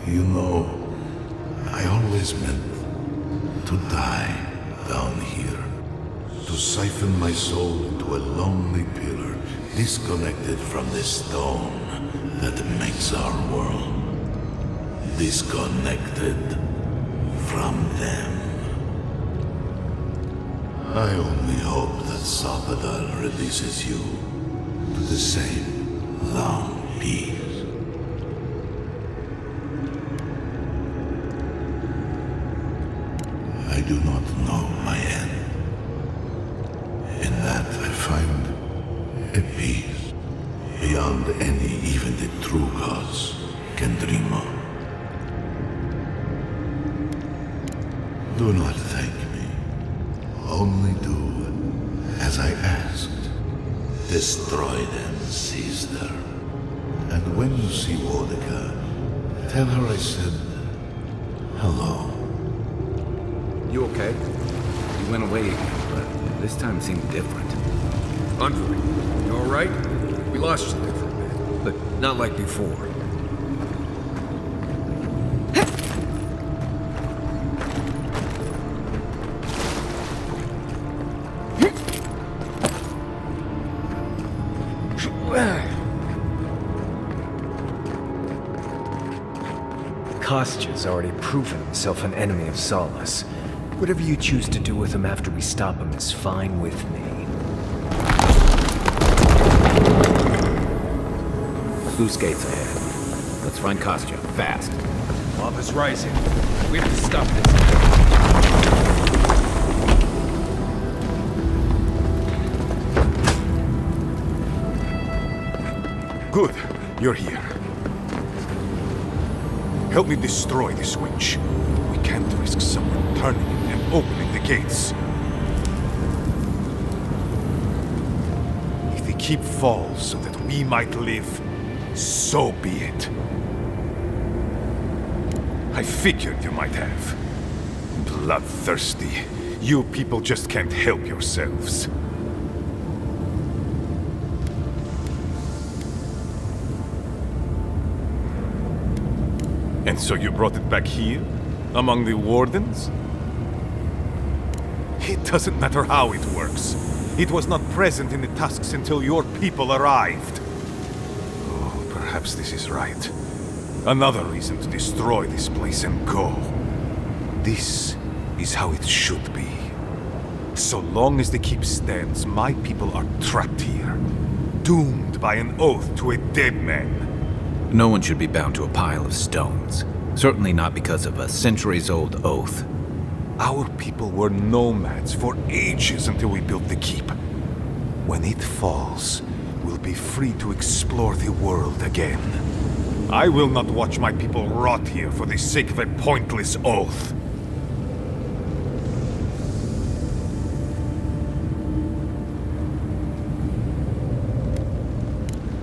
You know, I always meant to die down here. To siphon my soul into a lonely pillar, disconnected from the stone that makes our world. Disconnected from them. I only hope that Sabadell releases you to the same long peace. I do not know my end. In that I find a peace beyond any even the true gods can dream of. Do not thank me. Only do as I asked. Destroy them, sister. And when you see Wodeka, Tell her I said hello. You okay? You went away again, but this time seemed different. Envoy, you alright? We lost you there for a bit, but not like before. Kostya's already proven himself an enemy of Solace. Whatever you choose to do with him after we stop him is fine with me. Sluice gates ahead. Let's find Kostya, fast. Lava's rising. We have to stop this. Good, you're here. Help me destroy this witch. We can't risk someone turning it and opening the gates. If the keep falls so that we might live, so be it. I figured you might have. Bloodthirsty. You people just can't help yourselves. And so you brought it back here? Among the wardens? It doesn't matter how it works. It was not present in the tusks until your people arrived. Oh, perhaps this is right. Another reason to destroy this place and go. This is how it should be. So long as the keep stands, my people are trapped here. Doomed by an oath to a dead man. No one should be bound to a pile of stones. Certainly not because of a centuries-old oath. Our people were nomads for ages until we built the keep. When it falls, we'll be free to explore the world again. I will not watch my people rot here for the sake of a pointless oath.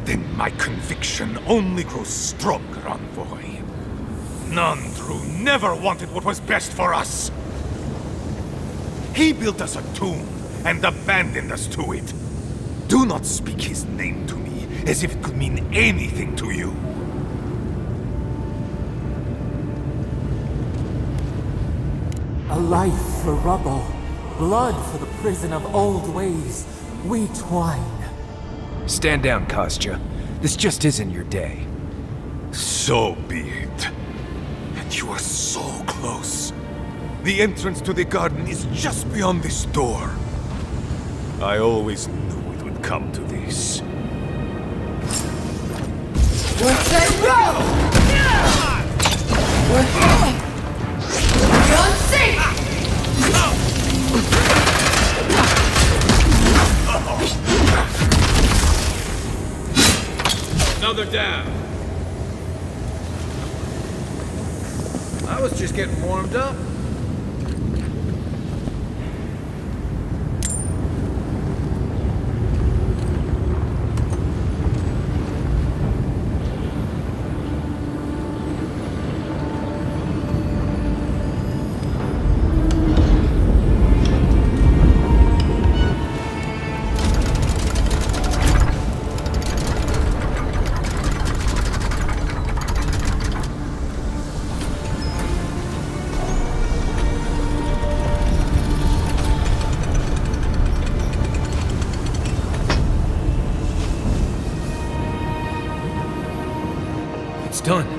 Then my conviction only grows stronger, Envoy. Nandru never wanted what was best for us. He built us a tomb and abandoned us to it. Do not speak his name to me as if it could mean anything to you. A life for rubble, blood for the prison of old ways. We twine. Stand down, Kostya. This just isn't your day. So be it. And you are so close. The entrance to the garden is just beyond this door. I always knew it would come to this. Another down. I was just getting warmed up. Done.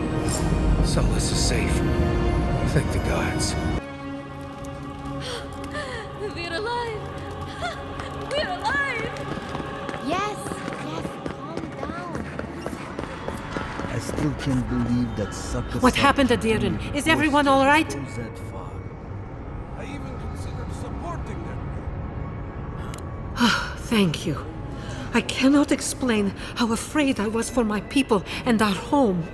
Solace is safe. Thank the gods. We're alive! We're alive! Yes, calm down. I still can't believe that sucker. What happened at Diren? Is everyone all right? I even considered supporting them. Thank you. I cannot explain how afraid I was for my people and our home.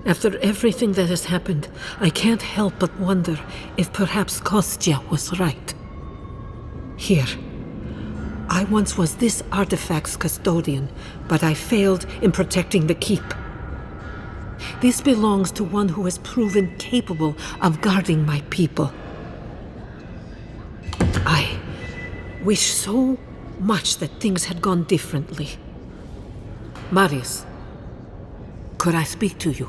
After everything that has happened, I can't help but wonder if perhaps Kostya was right. Here, I once was this artifact's custodian, but I failed in protecting the keep. This belongs to one who has proven capable of guarding my people. I wish so much that things had gone differently. Marius, could I speak to you?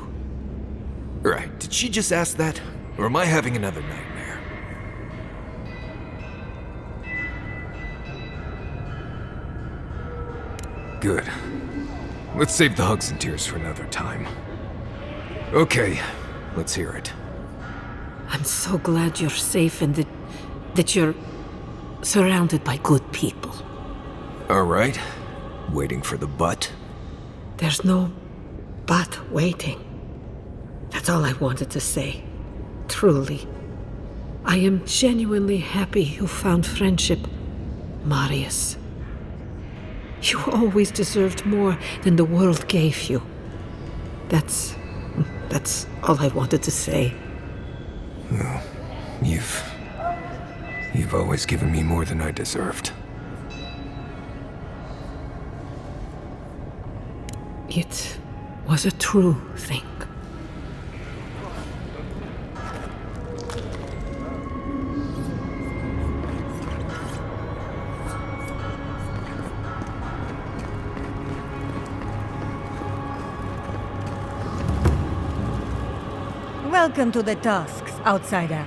Right, did she just ask that? Or am I having another nightmare? Good. Let's save the hugs and tears for another time. Okay, let's hear it. I'm so glad you're safe and that you're surrounded by good people. All right. Waiting for the but? There's no but waiting. That's all I wanted to say. Truly. I am genuinely happy you found friendship, Marius. You always deserved more than the world gave you. That's all I wanted to say. Well, you've always given me more than I deserved. It was a true thing. Welcome to the tasks, outsider.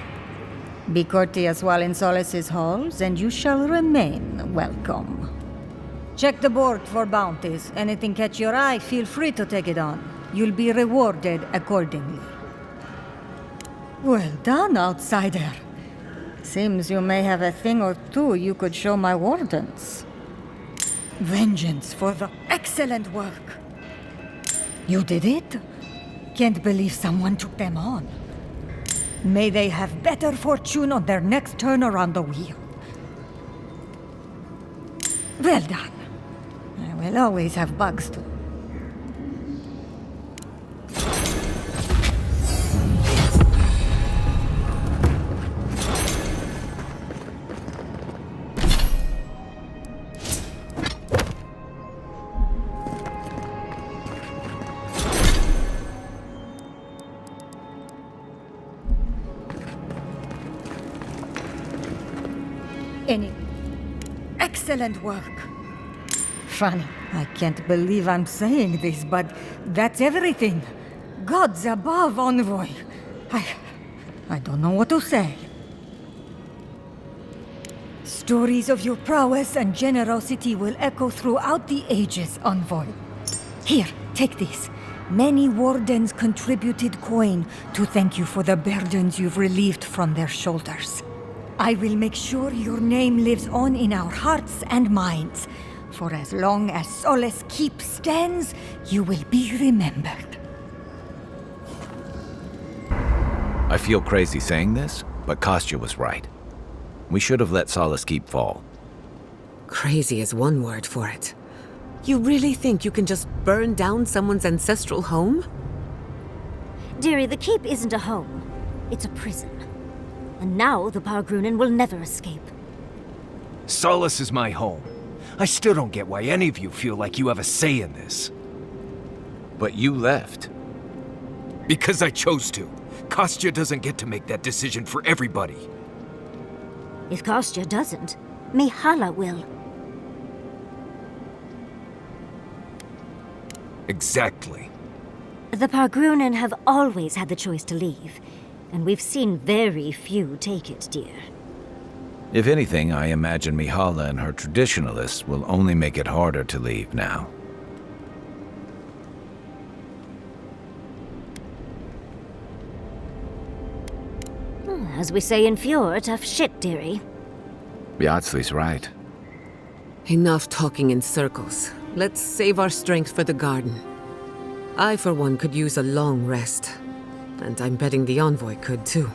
Be courteous while in Solace's halls, and you shall remain welcome. Check the board for bounties. Anything catch your eye, feel free to take it on. You'll be rewarded accordingly. Well done, outsider. Seems you may have a thing or two you could show my wardens. Vengeance for the excellent work. You did it? Can't believe someone took them on. May they have better fortune on their next turn around the wheel. Well done. I will always have bugs to... Excellent work. Funny, I can't believe I'm saying this, but that's everything. Gods above, Envoy. I don't know what to say. Stories of your prowess and generosity will echo throughout the ages, Envoy. Here, take this. Many wardens contributed coin to thank you for the burdens you've relieved from their shoulders. I will make sure your name lives on in our hearts and minds. For as long as Solace Keep stands, you will be remembered. I feel crazy saying this, but Kostya was right. We should have let Solace Keep fall. Crazy is one word for it. You really think you can just burn down someone's ancestral home? Dearie, the keep isn't a home. It's a prison. And now the Pargrunen will never escape. Solace is my home. I still don't get why any of you feel like you have a say in this. But you left. Because I chose to. Kostya doesn't get to make that decision for everybody. If Kostya doesn't, Mihala will. Exactly. The Pargrunen have always had the choice to leave, and we've seen very few take it, dear. If anything, I imagine Mihala and her traditionalists will only make it harder to leave now. As we say in Fjord, tough shit, dearie. Yatzli's right. Enough talking in circles. Let's save our strength for the garden. I, for one, could use a long rest. And I'm betting the Envoy could, too.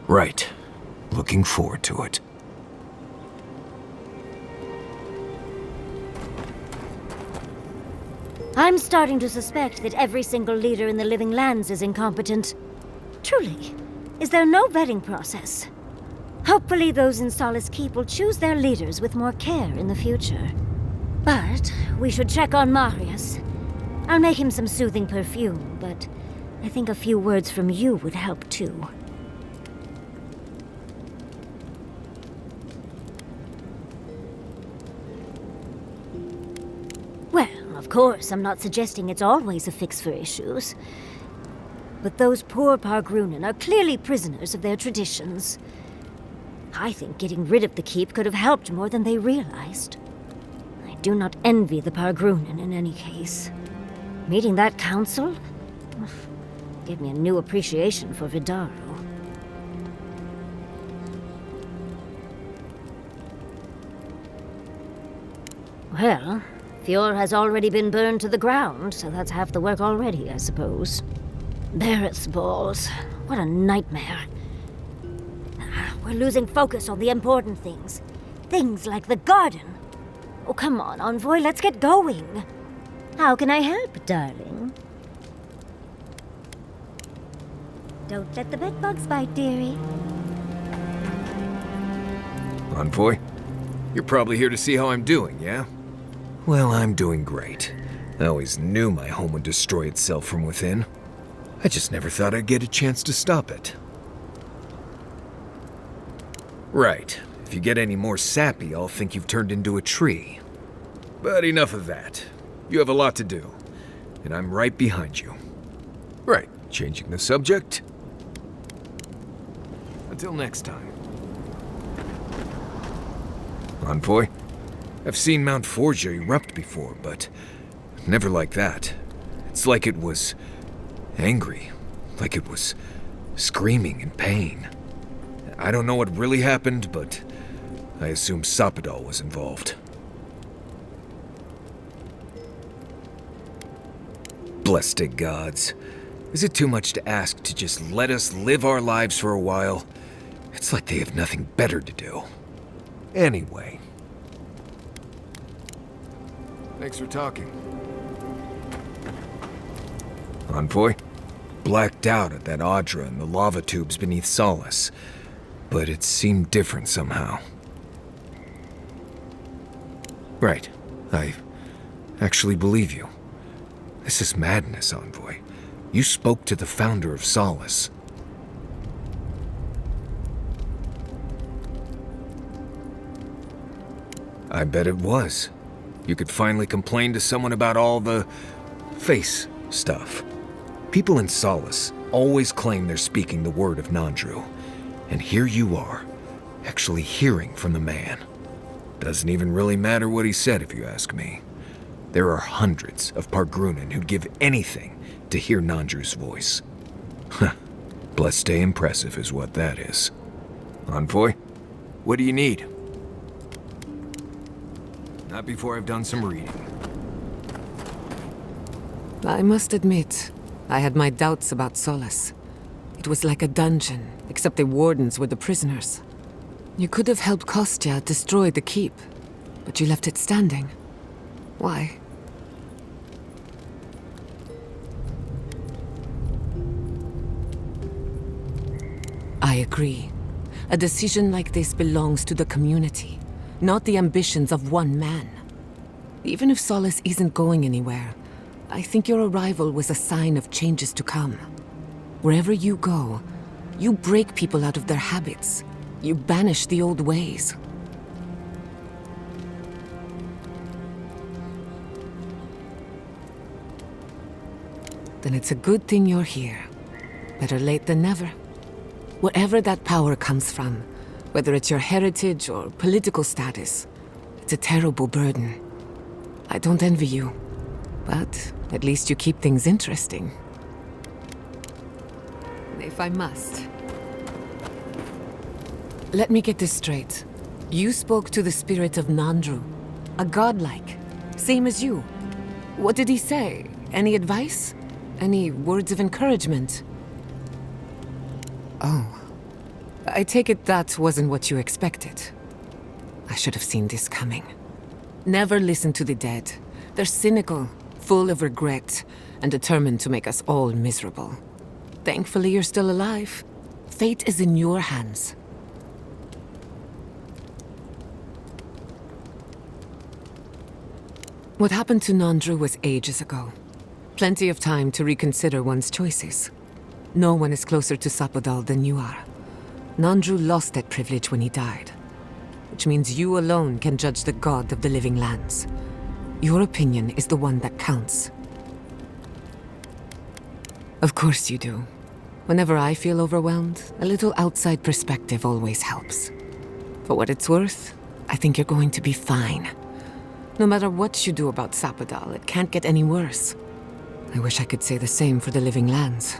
Right. Looking forward to it. I'm starting to suspect that every single leader in the Living Lands is incompetent. Truly, is there no vetting process? Hopefully those in Solace Keep will choose their leaders with more care in the future. But we should check on Marius. I'll make him some soothing perfume, but I think a few words from you would help too. Well, of course, I'm not suggesting it's always a fix for issues. But those poor Pargrunen are clearly prisoners of their traditions. I think getting rid of the keep could have helped more than they realized. I do not envy the Pargrunen in any case. Meeting that council gave me a new appreciation for Vidaro. Well, Fjord has already been burned to the ground, so that's half the work already, I suppose. Barrett's balls. What a nightmare. We're losing focus on the important things. Things like the garden. Oh, come on, Envoy, let's get going. How can I help, darling? Don't let the bedbugs bite, dearie. Envoy, you're probably here to see how I'm doing, yeah? Well, I'm doing great. I always knew my home would destroy itself from within. I just never thought I'd get a chance to stop it. Right. If you get any more sappy, I'll think you've turned into a tree. But enough of that. You have a lot to do, and I'm right behind you. Right, changing the subject. Until next time. Envoy, I've seen Mount Forgia erupt before, but never like that. It's like it was angry, like it was screaming in pain. I don't know what really happened, but I assume Sopadal was involved. Blessed gods. Is it too much to ask to just let us live our lives for a while? It's like they have nothing better to do. Anyway. Thanks for talking. Envoy? Blacked out at that Audra and the lava tubes beneath Solace. But it seemed different somehow. Right. I actually believe you. This is madness, Envoy. You spoke to the founder of Solace. I bet it was. You could finally complain to someone about all the face stuff. People in Solace always claim they're speaking the word of Nandru. And here you are, actually hearing from the man. Doesn't even really matter what he said, if you ask me. There are hundreds of Pargrunen who'd give anything to hear Nandru's voice. Blessed day impressive is what that is. Envoy, what do you need? Not before I've done some reading. I must admit, I had my doubts about Solace. It was like a dungeon, except the wardens were the prisoners. You could have helped Kostya destroy the keep, but you left it standing. Why? I agree. A decision like this belongs to the community, not the ambitions of one man. Even if Solace isn't going anywhere, I think your arrival was a sign of changes to come. Wherever you go, you break people out of their habits. You banish the old ways. Then it's a good thing you're here. Better late than never. Wherever that power comes from, whether it's your heritage or political status, it's a terrible burden. I don't envy you, but at least you keep things interesting. If I must. Let me get this straight. You spoke to the spirit of Nandru, a godlike, same as you. What did he say? Any advice? Any words of encouragement? Oh. I take it that wasn't what you expected. I should have seen this coming. Never listen to the dead. They're cynical, full of regret and determined to make us all miserable. Thankfully, you're still alive. Fate is in your hands. What happened to Nandru was ages ago. Plenty of time to reconsider one's choices. No one is closer to Sapodal than you are. Nandru lost that privilege when he died, which means you alone can judge the god of the living lands. Your opinion is the one that counts. Of course you do. Whenever I feel overwhelmed, a little outside perspective always helps. For what it's worth, I think you're going to be fine. No matter what you do about Sapodal, it can't get any worse. I wish I could say the same for the living lands.